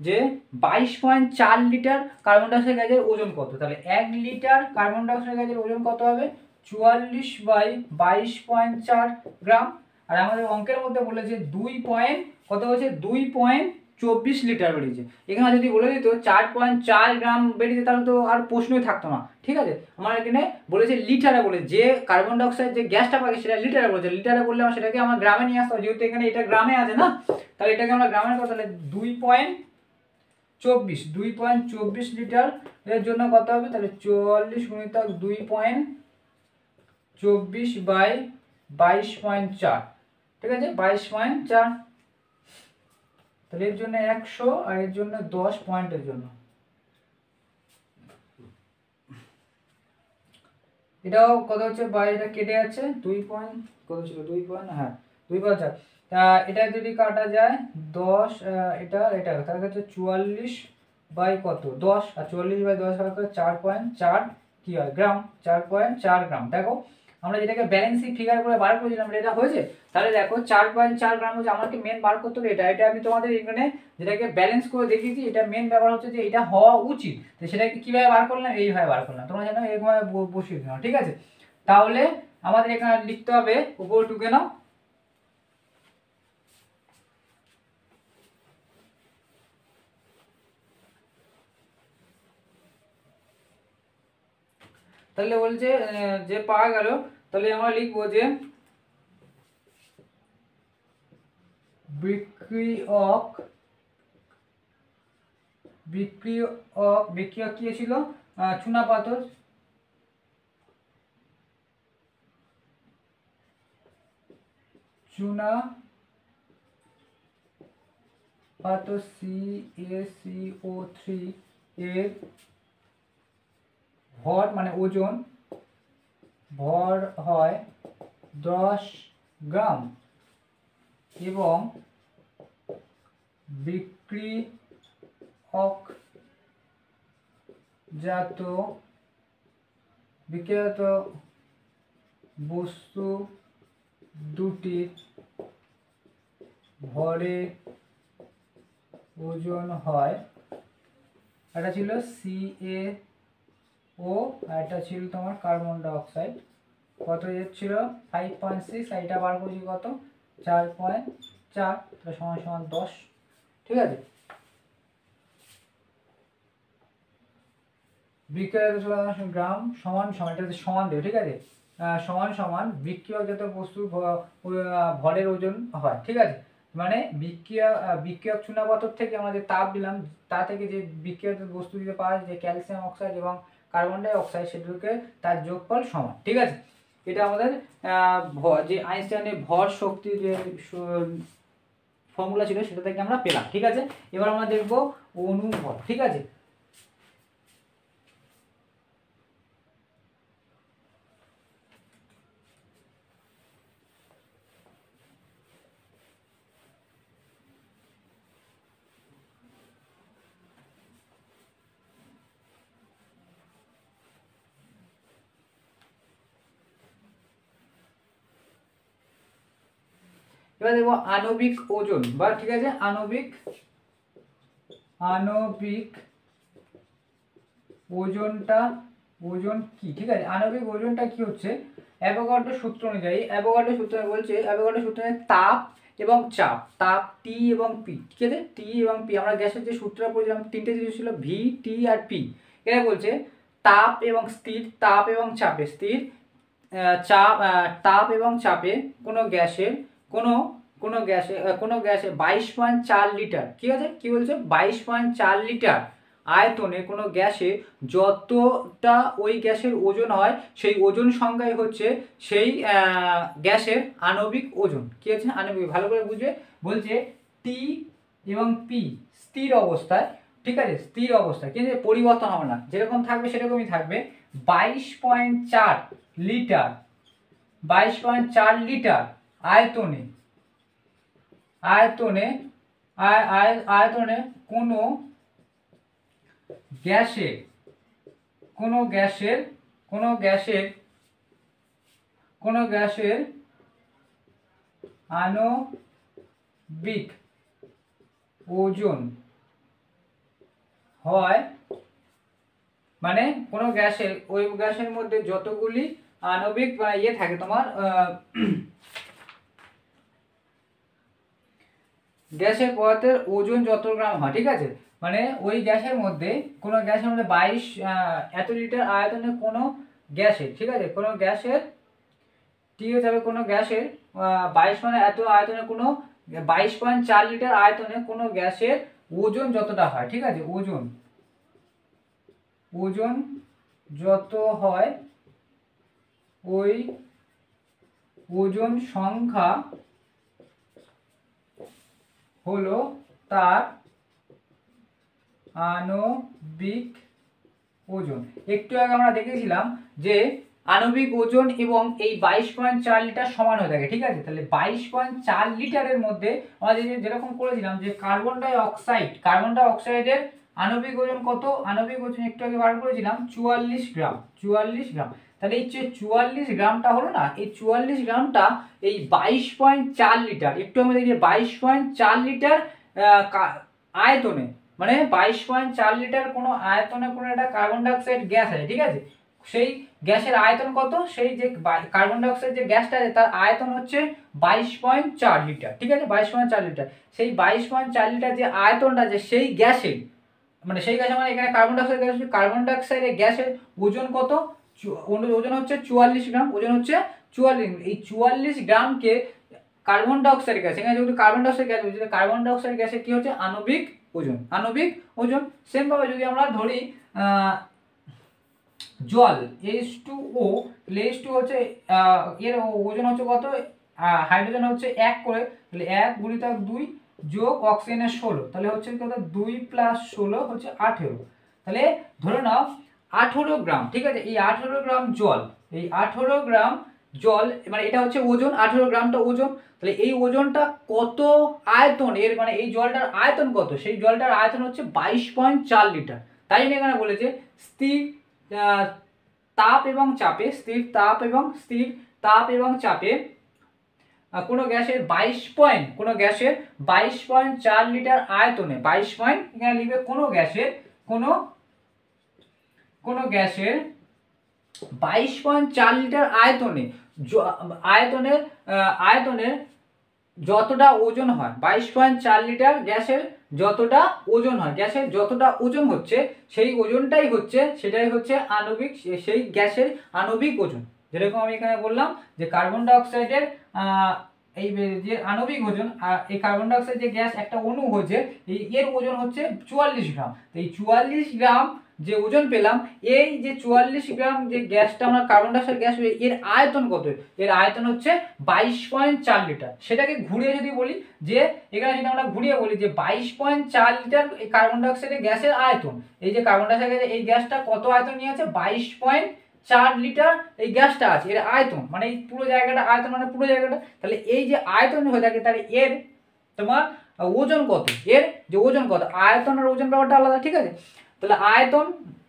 যে 22.4 লিটার কার্বন ডাইঅক্সাইড গ্যাসের ওজন কত, তাহলে 1 লিটার কার্বন ডাইঅক্সাইড গ্যাসের ওজন কত হবে, 44/22.4 গ্রাম। আর আমাদের অঙ্কের মধ্যে বলেছে 2.24 লিটার বেরিয়েছে। এখানে যদি বলে দিত 4.4 গ্রাম বেরিয়েছে, তাহলে তো আর প্রশ্নই থাকতো না, ঠিক আছে। আমার এখানে বলেছে লিটারে, বলে যে কার্বন ডাইঅক্সাইড যে গ্যাসটা পাকে সেটা লিটারে বলেছে, লিটারে বললে আমার সেটাকে আমার গ্রামে নিয়ে আসতে হবে, যেহেতু এখানে এটা গ্রামে আছে না, তাহলে এটাকে আমরা গ্রামের কথা, তাহলে 2.24 লিটার এর জন্য কত হবে, তাহলে 44 গুণিতক 2.24/22.4, ঠিক আছে, 22.4। তাহলে এর জন্য 100 আর এর জন্য 10 পয়েন্টের জন্য, এটাও কত হচ্ছে, এটা কেটে যাচ্ছে 2 পয়েন্ট, কত ছিল 2 পয়েন্ট, হ্যাঁ 2.4। তা এটা যদি কাটা যায় 10, এটা তাহলে হচ্ছে 44 বাই কত 10, আর 44/10 হয় 4.4 কি হয় গ্রাম, 4.4 গ্রাম। দেখো আমরা যেটাকে ব্যালেন্সিং ফিগার করে বার করেছিলাম, এটা হয়েছে। তাহলে দেখো 4.4 গ্রাম হচ্ছে, আমাকে মেন বার করতে হবে এটা আমি তোমাদের এখানে যেটাকে ব্যালেন্স করে দেখিয়েছি, এটা মেন ব্যাপার হচ্ছে যে এটা হওয়া উচিত। তো সেটাকে কিভাবে বার করলাম, এইভাবে বার করলাম, তোমরা জানো এইভাবে বসিয়ে দিলাম, ঠিক আছে। তাহলে আমাদের এখানে লিখতে হবে, উপর টুকে নাও, তাহলে বলছে যে পাওয়া গেল, তাহলে আমরা লিখবো যে বিক্রিয়ক কি ছিল, চুনাপাথর, CaCO3 এর ভর মানে ওজন, ভর হয় 10 গ্রাম, এবং বিক্রিয়কজাত বস্তু দুটির ভরের ওজন হয়, এটা ছিল ও আর এটা ছিল তোমার কার্বন ডাইঅক্সাইড, কত ছিল 5.6, আর এটা বার করছি কত 4.4, তাহলে সমান সমান 10। ঠিক আছে, বিক্রিয়ক গ্রাম সমান সমান, এটা সমান দেবে। ঠিক আছে, সমান সমান বিক্রিয়ক যত বস্তুর ভরের ওজন হয়। ঠিক আছে, মানে বিক্রিয়ক চুনাপাথর থেকে আমরা যে তাপ দিলাম, তা থেকে যে বিক্রিয়ক বস্তু দিতে পাওয়া যায়, যে ক্যালসিয়াম অক্সাইড এবং কার্বন ডাই অক্সাইড, সেগুলোকে তার যোগফল সমান। ঠিক আছে, এটা আমাদের যে আইনস্টাইনের ভর শক্তির যে ফর্মুলা ছিল সেটা থেকে আমরা পেলাম। ঠিক আছে, এবার আমরা দেখবো অনুভর। ঠিক আছে, এবার দেখবো আণবিক ওজন বা ঠিক আছে আণবিক ওজনটা, ওজন কি? ঠিক আছে, আণবিক ওজনটা কি হচ্ছে, অ্যাভোগাড্রো সূত্র অনুযায়ী, অ্যাভোগাড্রো সূত্র বলছে, অ্যাভোগাড্রো সূত্রে তাপ এবং চাপ, তাপ টি এবং পি। ঠিক আছে, টি এবং পি, আমরা গ্যাসের যে সূত্রটা পড়েছিলাম তিনটে জিনিস ছিল ভি, টি আর পি। এটা বলছে তাপ এবং স্থির, তাপ এবং চাপে স্থির, চাপ, তাপ এবং চাপে কোনো গ্যাসের কোনো গ্যাসে 22.4 লিটার, ঠিক আছে, কি বলছে 22.4 লিটার আয়তনে কোনো গ্যাসে যতটা ওই গ্যাসের ওজন হয়, সেই ওজন সংখ্যাই হচ্ছে সেই গ্যাসের আণবিক ওজন। কি হচ্ছে আণবিক, ভালো করে বুঝবে। বলছে টি এবং পি স্থির অবস্থায়, ঠিক আছে, স্থির অবস্থায় কিন্তু পরিবর্তন হবে না, যেরকম থাকবে সেরকমই থাকবে। 22.4 লিটার, 22.4 লিটার আয়তনে আয়তনে আয়তনে কোনো গ্যাসের আণবিক ওজন হয়, মানে কোনো গ্যাসের, ওই গ্যাসের মধ্যে যতগুলি আণবিক ইয়ে থাকে তোমার গ্যাসের পদার্থের ওজন যত গ্রাম হয়। ঠিক আছে, মানে ওই গ্যাসের মধ্যে, কোনো গ্যাসের মধ্যে 22 এত লিটার আয়তনে কোনো গ্যাসের, ঠিক আছে, কোনো গ্যাসের টি হয়ে যাবে, কোনো গ্যাসের 22 মানে এত আয়তনে কোনো 22.4 লিটার আয়তনে কোনো গ্যাসের ওজন যতটা হয়। ঠিক আছে, ওজন যত হয়, ওই ওজন সংখ্যা হলো তার আণবিক ওজন। একটু আগে আমরা দেখেছিলাম যে আণবিক ওজন এবং এই 22.4 লিটার সমান হয়ে থাকে। ঠিক আছে, তাহলে 22.4 লিটারের মধ্যে আমরা যেরকম করেছিলাম যে কার্বন ডাই অক্সাইডের আণবিক ওজন কত, আণবিক ওজন একটু আগে বার করেছিলাম 44 গ্রাম, 44 গ্রাম। তাহলে এই যে 44 গ্রামটা হলো না, এই 44 গ্রামটা এই 22.4 লিটার, একটু আমরা দেখি 22.4 লিটার আয়তনে, মানে 22.4 লিটার কোনো আয়তনে কোনো একটা কার্বন ডাইঅক্সাইড গ্যাস আছে। ঠিক আছে, সেই গ্যাসের আয়তন কত, সেই যে কার্বন ডাইঅক্সাইড যে গ্যাসটা আছে তার আয়তন হচ্ছে 22.4 লিটার। ঠিক আছে, 22.4 লিটার। সেই 22.4 লিটার যে আয়তনটা আছে সেই গ্যাসের, মানে সেই গ্যাসের, মানে এখানে কার্বন ডাইঅক্সাইডের গ্যাসের ওজন কত, ওজন হচ্ছে 44 গ্রাম, ওজন হচ্ছে 44। এই 44 গ্রামকে কার্বন ডাইঅক্সাইড গ্যাস, এখানে যেহেতু কার্বন ডাইঅক্সাইড গ্যাস বলছে, কার্বন ডাইঅক্সাইড গ্যাসের কি হচ্ছে আণবিক ওজন। সেম ভাবে যদি আমরা ধরি জল H2O, H2 হচ্ছে এর ওজন হচ্ছে কত, হাইড্রোজেন হচ্ছে 1 করে, তাহলে 1 গুণিতক 2 যোগ অক্সিজেনের 16, তাহলে হচ্ছে কত 2 + 16 হচ্ছে 18। তাহলে ধরে নাও 18 গ্রাম। ঠিক আছে, এই 18 গ্রাম জল, এই 18 গ্রাম জল, মানে এটা হচ্ছে ওজন, 18 গ্রামটা ওজন। তাহলে এই ওজনটা কত আয়তন এর, মানে এই জলটার আয়তন কত, সেই জলটার আয়তন হচ্ছে 22.4 লিটার। তাই জন্য এখানে বলেছে স্থির তাপ এবং চাপে, স্থির তাপ এবং চাপে কোনো গ্যাসের 22.4 লিটার আয়তনে, 22 পয়েন্ট এখানে লিখবে কোনো গ্যাসের কোনো গ্যাসের 22.4 লিটার আয়তনের যতটা ওজন হয়, 22.4 লিটার গ্যাসের যতটা ওজন হয়, গ্যাসের যতটা ওজন হচ্ছে সেই ওজনটাই হচ্ছে, সেটাই হচ্ছে আণবিক, সেই গ্যাসের আণবিক ওজন। যেরকম আমি এখানে বললাম যে কার্বন ডাই অক্সাইডের এই যে আণবিক ওজন, এই কার্বন ডাই অক্সাইড যে গ্যাস একটা অণু হচ্ছে, এর ওজন হচ্ছে 44 গ্রাম। তো এই 44 গ্রাম যে ওজন পেলাম, এই যে 44 গ্রাম যে গ্যাসটা আমরা কার্বন ডাই অক্সাইড গ্যাস, এর আয়তন কত? এর আয়তন হচ্ছে 22.4 লিটার। সেটাকে ঘুরিয়ে যদি বলি, যে এখানে যদি আমরা ঘুরিয়ে বলি যে 22.4 লিটার এই কার্বন ডাই অক্সাইডের গ্যাসের আয়তন, এই যে কার্বন ডাই অক্সাইড এই গ্যাসটা কত আয়তন নিয়ে আছে? 22.4 লিটার এই গ্যাসটা আছে, এর আয়তন মানে এই পুরো জায়গাটা আয়তন মানে পুরো জায়গাটা। তাহলে এই যে আয়তন হয়ে থাকে, তাহলে এর তোমার ওজন কত? এর যে ওজন কত, আয়তন আর ওজন ব্যাপারটা আলাদা, ঠিক আছে? তাহলে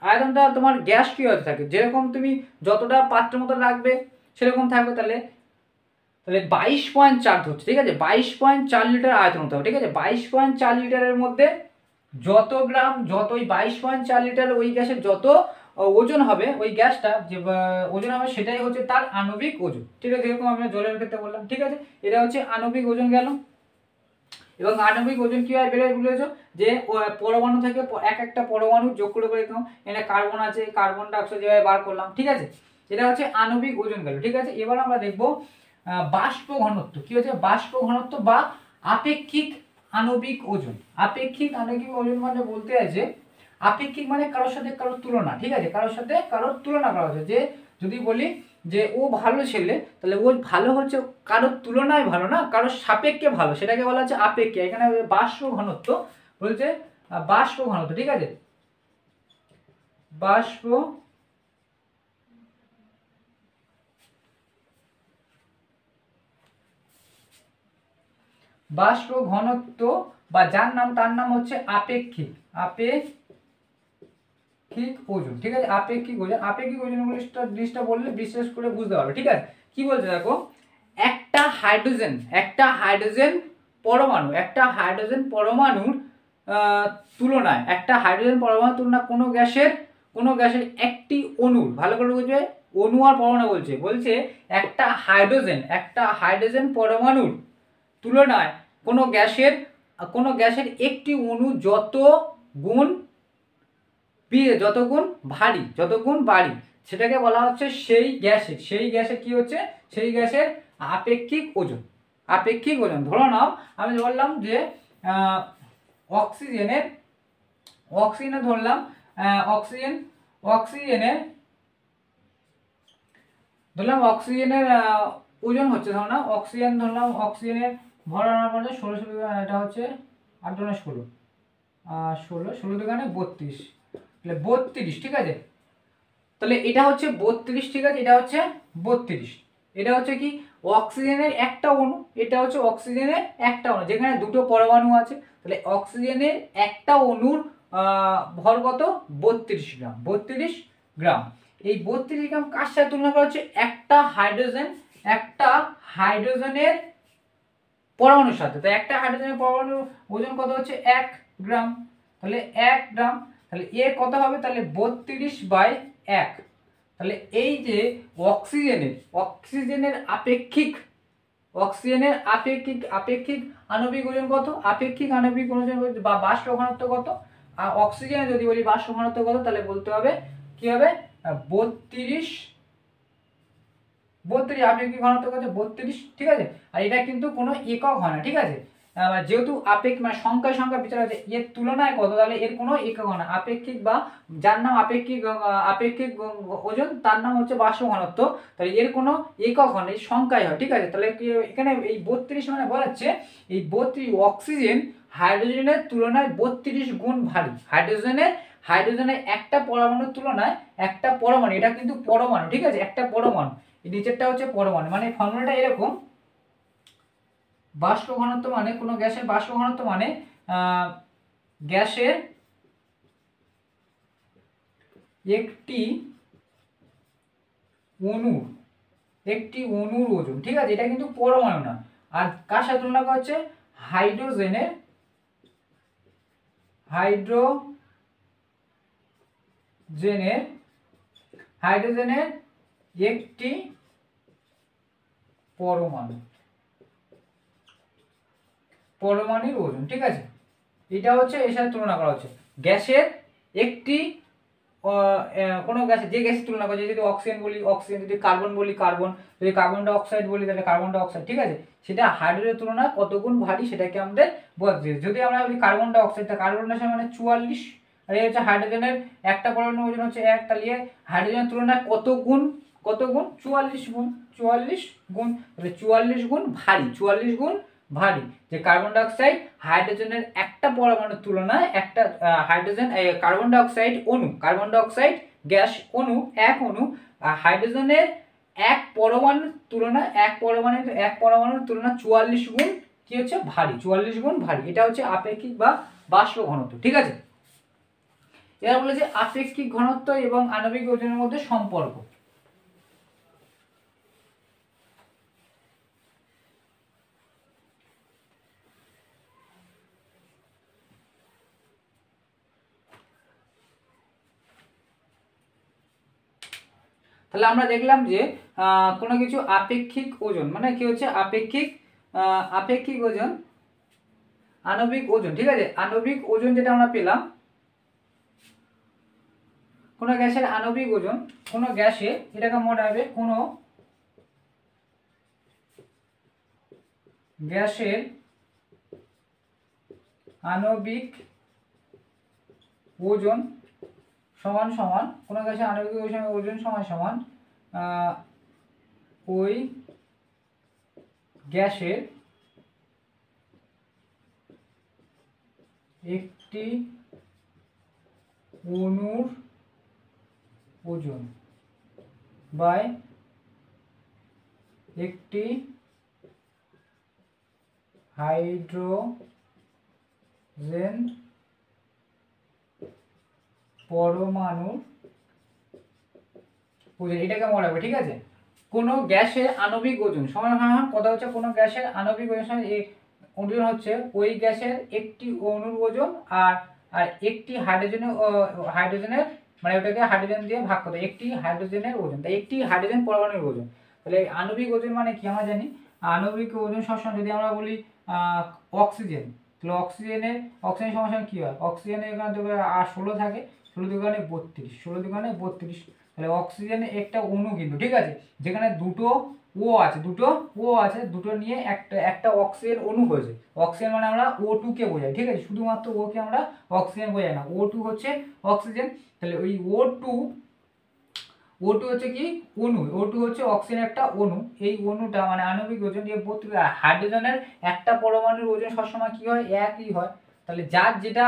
আয়তনটা তোমার গ্যাস কি হতে থাকে, যেরকম তুমি যতটা পাত্রের মতো রাখবে সেরকম থাকবে। তাহলে 22.4 হচ্ছে, ঠিক আছে? 22.4 লিটার আয়তন হতে হবে, ঠিক আছে? 22.4 লিটারের মধ্যে যত গ্রাম, যত ওই 22.4 লিটার ওই গ্যাসের যত ওজন হবে, ওই গ্যাসটা যে ওজন হবে সেটাই হচ্ছে তার আণবিক ওজন, ঠিক আছে? যেরকম আমরা জলের ক্ষেত্রে বললাম, ঠিক আছে? এটা হচ্ছে আণবিক ওজন গেল। এবং আণবিক ওজন কিভাবে বেরোয় বলেছো, যে পরমাণু থেকে এক একটা পরমাণু যোগ করে করে দেখুন, এখানে কার্বন আছে, কার্বন ডাই অক্সাইড যেভাবে বার করলাম, ঠিক আছে? এটা হচ্ছে আণবিক ওজন গেল, ঠিক আছে? এবার আমরা দেখবো বাষ্প ঘনত্ব। কি হচ্ছে বাষ্প ঘনত্ব বা আপেক্ষিক আণবিক ওজন? আপেক্ষিক আণবিক ওজন মানে বলতে আছে, আপেক্ষিক মানে কারোর সাথে কারোর তুলনা, ঠিক আছে? কারোর সাথে কারোর তুলনা করা হচ্ছে। যে যদি বলি যে ও ভালো ছেলে, তাহলে ও ভালো হচ্ছে কারোর তুলনায় ভালো না, কারোর সাপেক্ষে ভালো, সেটাকে বলা হচ্ছে আপেক্ষিক। এখানে বাষ্প ঘনত্ব বলছে, বাষ্প ঘনত্ব, ঠিক আছে? বাষ্প বাষ্প ঘনত্ব বা যার নাম তার নাম হচ্ছে আপেক্ষিক ওজন, ঠিক আছে? আপেক্ষিক ওজন জিনিসটা বললে বিশেষ করে বুঝতে পারবে, ঠিক আছে? কি বলছে দেখো, একটা হাইড্রোজেন পরমাণুর তুলনায়, কোনো গ্যাসের একটি অণুর, ভালো করে বুঝবে, অণু আর পরমাণু বলছে একটা হাইড্রোজেন পরমাণুর তুলনায় কোনো গ্যাসের একটি অণু যত গুণ ভারী, সেটাকে বলা হচ্ছে সেই গ্যাসের কি হচ্ছে, সেই গ্যাসের আপেক্ষিক ওজন। ধরো নাও, আমি বললাম যে অক্সিজেনের ধরলাম, অক্সিজেনের ওজন হচ্ছে, ধরো না অক্সিজেনের ভর আনার পরে 16, এটা হচ্ছে 8 × 16, 16 দোকানে 32, তাহলে 32, ঠিক আছে? তাহলে এটা হচ্ছে 32, ঠিক আছে? এটা হচ্ছে 32, এটা হচ্ছে কি অক্সিজেনের একটা অণু, এটা হচ্ছে অক্সিজেনের একটা অণু, যেখানে দুটো পরমাণু আছে। তাহলে অক্সিজেনের একটা অণুর ভর কত? 32 গ্রাম। 32 গ্রাম। এই 32 গ্রাম কার সাথে তুলনা করা হচ্ছে? একটা হাইড্রোজেনের পরমাণুর সাথে। তো একটা হাইড্রোজেনের পরমাণুর ওজন কত হচ্ছে? 1 গ্রাম। তাহলে 1 গ্রাম, তাহলে এ কত হবে? তাহলে 32/1। তাহলে এই যে অক্সিজেনের আপেক্ষিক আণবিক ওজন কত? আপেক্ষিক আণবিক ওজন বা বাষ্প ঘনত্ব কত? আর অক্সিজেনের যদি বলি বাষ্প ঘনত্ব কত, তাহলে বলতে হবে কি হবে? 32 আপেক্ষিক ঘনত্ব কত? 32, ঠিক আছে? আর এটা কিন্তু কোনো একক হয় না, ঠিক আছে? যেহেতু মানে সংখ্যায় বিচার আছে, এর তুলনায় কত, তাহলে এর কোনো একক হয় না। আপেক্ষিক বা যার নাম আপেক্ষিক ওজন, তার নাম হচ্ছে বাষ্প ঘনত্ব। তাহলে এর কোনো একক হয় না, এই সংখ্যায় হয়, ঠিক আছে? তাহলে এখানে এই 32 মানে বোঝাচ্ছে এই 32 অক্সিজেন হাইড্রোজেনের তুলনায় 32 গুণ ভারী। হাইড্রোজেনের একটা পরমাণুর তুলনায় একটা পরমাণু, এটা কিন্তু পরমাণু, ঠিক আছে? একটা পরমাণু, নিচেরটা হচ্ছে পরমাণু। মানে ফর্মুলাটা এরকম, বাষ্প ঘনত্ব মানে কোনো গ্যাসের বাষ্প ঘনত্ব মানে গ্যাসের একটি অণুর ওজন, ঠিক আছে? এটা কিন্তু পরমাণু না। আর কার সাথে তুলনা করা হচ্ছে? হাইড্রোজেনের হাইড্রোজেনের একটি পরমাণুর ওজন, ঠিক আছে। এটা হচ্ছে এর সাথে তুলনা করা হচ্ছে গ্যাসের একটি কোনো গ্যাসের, যে গ্যাসের তুলনা করা, যদি অক্সিজেন বলি অক্সিজেন, যদি কার্বন বলি কার্বন, যদি কার্বন ডাই অক্সাইড বলি তাহলে কার্বন ডাই অক্সাইড, ঠিক আছে। সেটা হাইড্রোজেনের তুলনায় কত গুণ ভারী সেটাকে আমাদের বলতে। যদি আমরা বলি carbon die oxide, carbon die oxide মানে 44, আর এই হচ্ছে হাইড্রোজেনের একটা পরমাণুর ওজন হচ্ছে 1, তাহলে হাইড্রোজেনের তুলনায় কত গুণ 44 গুণ, 44 গুণ, তাহলে 44 গুণ ভারী, 44 গুণ ভারী। যে কার্বন ডাই অক্সাইড হাইড্রোজেনের একটা পরমাণুর তুলনায় একটা হাইড্রোজেন কার্বন ডাই অক্সাইড অণু, কার্বন ডাই অক্সাইড গ্যাস অণু, এক অণু, হাইড্রোজেনের এক পরমাণুর তুলনায় এক পরমাণুর তুলনায় 44 গুণ কি হচ্ছে ভারী, 44 গুণ ভারী। এটা হচ্ছে আপেক্ষিক বা বাষ্প ঘনত্ব, ঠিক আছে। এরা বলে যে আপেক্ষিক ঘনত্ব এবং আণবিক ওজনের মধ্যে সম্পর্ক। তাহলে আমরা দেখলাম যে কোনো কিছু আপেক্ষিক ওজন মানে কি হচ্ছে আপেক্ষিক ওজন, আণবিক ওজন, ঠিক আছে। আণবিক ওজন যেটা আমরা পেলাম, কোনো গ্যাসের আণবিক ওজন, কোনো গ্যাসে এটাকে মনে হবে কোনো গ্যাসের আণবিক ওজন সমান সমান, কোনো গ্যাসের আণবিক ওজন সমান সমান ওই গ্যাসের একটি অণুর ওজন বাই একটি হাইড্রোজেন পরমাণুর ওজন, এটাকে মনে রাখবে, ঠিক আছে। কোনো গ্যাসের আণবিক ওজন সমান কথা হচ্ছে কোনো গ্যাসের আণবিক ওজন ওজন হচ্ছে ওই গ্যাসের একটি অণুর ওজন আর একটি হাইড্রোজেনের মানে ওটাকে হাইড্রোজেন দিয়ে ভাগ করতে, একটি হাইড্রোজেনের ওজন, তাই একটি হাইড্রোজেন পরমাণুর ওজন। তাহলে আণবিক ওজন মানে কি আমরা জানি, আণবিক ওজন সবসময় যদি আমরা বলি অক্সিজেন, তাহলে অক্সিজেনের সমান কি হয়, অক্সিজেনের এখানে 16 থাকে, 16 দুগুণে 32, 16 দুগুণে 32, তাহলে অক্সিজেনের একটা অণু কিন্তু, ঠিক আছে, যেখানে দুটো ও আছে, দুটো নিয়ে একটা অক্সিজেন অণু হয়েছে। অক্সিজেন মানে আমরা O2 কে বোঝাই, ঠিক আছে, শুধুমাত্র ও কে আমরা অক্সিজেন বোঝাই না, O2 হচ্ছে অক্সিজেন। তাহলে ওই O2 হচ্ছে কি অণু, O2 হচ্ছে অক্সিজেনের একটা অণু, এই অণুটা মানে আণবিক ওজন দিয়ে 32, হাইড্রোজেনের একটা পরমাণুর ওজন সবসময় কি হয়, একই হয়। তাহলে যার যেটা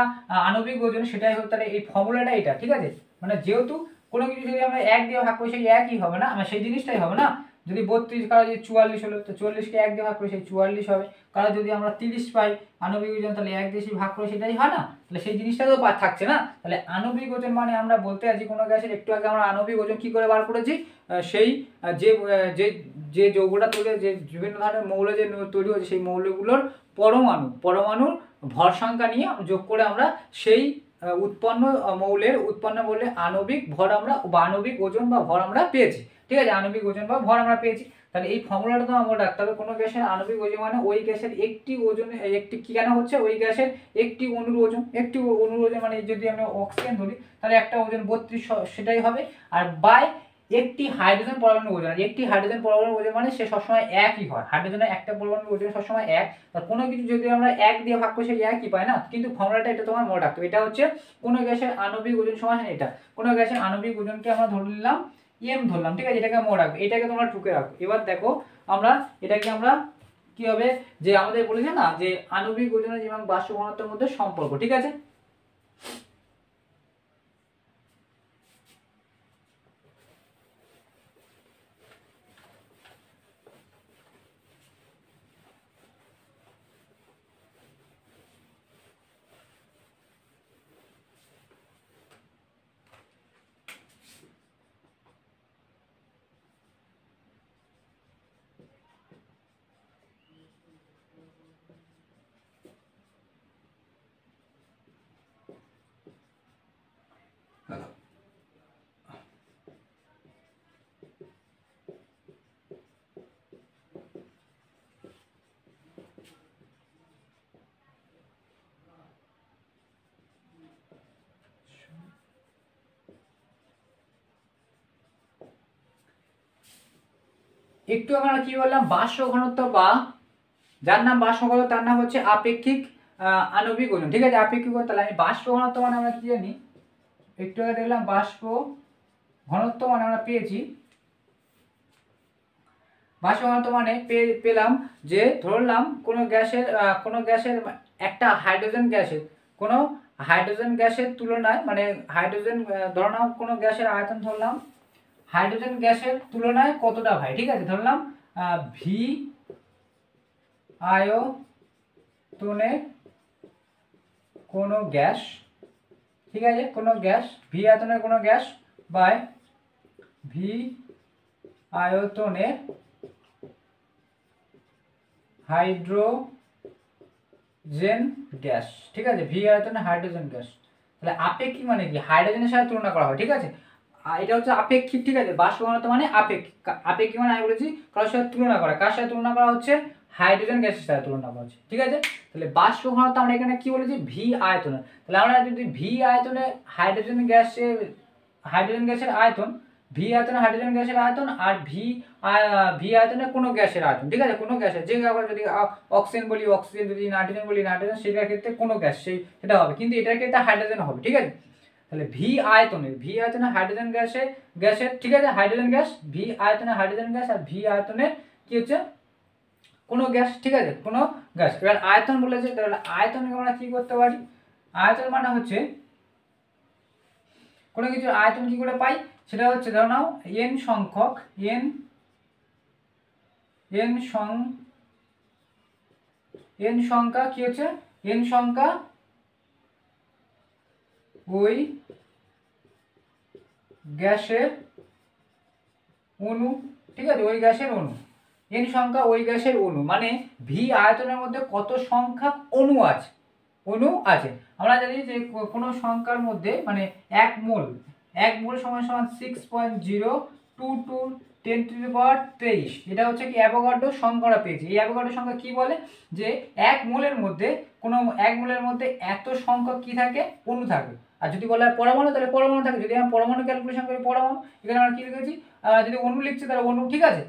আণবিক ওজন সেটাই হচ্ছে, তাহলে এই ফর্মুলাটা এটা, ঠিক আছে। মানে যেহেতু কোনো কিছু যদি আমরা 1 দিয়ে ভাগ করি সেই একই হবে না, আমার সেই জিনিসটাই হবে না। যদি 32 কারো যদি 44 হলো তো 40কে 1 দিয়ে ভাগ করে সেই 44 হবে। কারো যদি আমরা 30 পাই আণবিক ওজন, তাহলে 1 দিয়ে ভাগ করে সেটাই হয় না, তাহলে সেই জিনিসটা তো থাকছে না। তাহলে আণবিক ওজন মানে আমরা বলতে আছি কোনো গ্যাসের, একটু আগে আমরা আণবিক ওজন কি করে বার করেছি, সেই যে যে যে যৌগটা তৈরি, যে বিভিন্ন ধরনের মৌল যে তৈরি হচ্ছে সেই মৌলগুলোর পরমাণুর ভর সংখ্যা নিয়ে যোগ করে আমরা সেই উৎপন্ন মৌলের আণবিক ভর আমরা বা আণবিক ওজন বা ভর আমরা পেয়েছি, ঠিক আছে, আণবিক ওজন বা ভর আমরা পেয়েছি। তাহলে এই ফর্মুলাটা তো আমরা রাখতে হবে, কোনো গ্যাসের আণবিক ওজন মানে ওই গ্যাসের একটি ওজন, একটি কি কেন হচ্ছে ওই গ্যাসের একটি অণুর ওজন, মানে যদি আমরা অক্সিজেন ধরি তাহলে একটা ওজন 32 সেটাই হবে, আর বাই একটি হাইড্রোজেন পরমাণুর ওজন, আর একটি হাইড্রোজেন পরমাণুর ওজন মানে সে সবসময় একই হয়, হাইড্রোজেনের একটা পরমাণুর ওজন সবসময় এক। আর কোনো কিছু যদি আমরা 1 দিয়ে ভাগ করি সেই একই পাই না, কিন্তু ফর্মুলাটা এটা তোমার মনে রাখতে হবে। এটা হচ্ছে কোনো গ্যাসের আণবিক ওজন সমান এটা, কোনো গ্যাসের আণবিক ওজনকে আমরা ধরে নিলাম m ধরলাম, ঠিক আছে, এটাকে মনে রাখবে, এটাকে তোমরা টুকে রাখো। এবার দেখো আমরা এটাকে আমরা কি হবে, যে আমাদের বলেছে না যে আণবিক ওজনের এবং বাষ্প ঘনত্বের মধ্যে সম্পর্ক, ঠিক আছে। একটু আমরা কি বললাম, বাষ্প ঘনত্ব বা যার নাম বাষ্প ঘনত্ব তার নাম হচ্ছে আপেক্ষিক আণবিক ওজন। ঠিক আছে, আপেক্ষিক ওজন। তাহলে আমি বাষ্প ঘনত্ব মানে আমরা কি জানি, একটু আগে দেখলাম বাষ্প ঘনত্ব মানে আমরা পেয়েছি, বাষ্প ঘনত্ব মানে পেলাম যে ধরলাম কোনো গ্যাসের একটা হাইড্রোজেন গ্যাসের তুলনায়, মানে হাইড্রোজেন ধরলাম কোনো গ্যাসের আয়তন ধরলাম হাইড্রোজেন গ্যাসের তুলনায় কতটা ভাই। ঠিক আছে, ধরলাম ভি আয়তনে কোনো গ্যাস, ঠিক আছে, কোনো গ্যাস, ভি আয়তনের কোনো গ্যাস বাই ভি আয়তনের হাইড্রোজেন গ্যাস। ঠিক আছে, ভি আয়তনে হাইড্রোজেন গ্যাস। তাহলে আপেক্ষিক মানে কি, হাইড্রোজেনের সাথে তুলনা করা হয়। ঠিক আছে, এটা হচ্ছে আপেক্ষিক। ঠিক আছে, বাষ্প ঘনত্ব মানে আপেক্ষিক। আপেক্ষিক মানে আমি বলেছি কারোর সাথে তুলনা করা। কার সাথে তুলনা করা হচ্ছে, হাইড্রোজেন গ্যাসের সাথে তুলনা করা হচ্ছে। ঠিক আছে, তাহলে বাষ্প ঘনত্ব আমরা এখানে কি বলেছি, ভি আয়তনে। তাহলে আমরা যদি ভি আয়তনে হাইড্রোজেন গ্যাসের আয়তন, ভি আয়তনে হাইড্রোজেন গ্যাসের আয়তন আর ভি আয়তনে কোনো গ্যাসের আয়তন। ঠিক আছে, কোনো গ্যাসের, যে যদি অক্সিজেন বলি অক্সিজেন, যদি নাইট্রোজেন বলি নাইট্রোজেন, সেটার ক্ষেত্রে কোনো গ্যাস সেটা হবে, কিন্তু এটার ক্ষেত্রে হাইড্রোজেন হবে। ঠিক আছে, তাহলে ভি আয়তনে হাইড্রোজেন গ্যাসের ঠিক আছে, হাইড্রোজেন গ্যাস, ভি আয়তনে হাইড্রোজেন গ্যাস আর ভি আয়তনে কি হচ্ছে, কোনো গ্যাস। ঠিক আছে, কোনো গ্যাস। এবার আয়তন বলেছে, তাহলে আয়তনকে আমরা কি করতে পারি, আয়তন মানে হচ্ছে কোনো কিছুর আয়তন কি করে পাই, সেটা হচ্ছে ধরো নাও এন সংখ্যক এন সংখ্যা কি হচ্ছে, এন সংখ্যা ওই গ্যাসের অণু। ঠিক আছে, ওই গ্যাসের অণু, এন সংখ্যা ওই গ্যাসের অণু, মানে ভি আয়তনের মধ্যে কত সংখ্যক অণু আছে। আমরা জানি যে কোনো সংখ্যার মধ্যে মানে এক মোল সমান 6.022 10⁻23। এটা হচ্ছে কি অ্যাভোগাড্রো সংখ্যাটা পেয়েছি। এই অ্যাভোগাড্রো সংখ্যা কি বলে, যে এক মোলের মধ্যে এত সংখ্যক কি থাকে, অণু থাকে। আর যদি বলা হয় পরমাণু, তাহলে পরমাণু থাকে। যদি আমরা পরমাণু ক্যালকুলেশন করি, পরমাণু, এখানে আমরা কি লিখেছি, যদি অণু লিখছি তাহলে অণু। ঠিক আছে,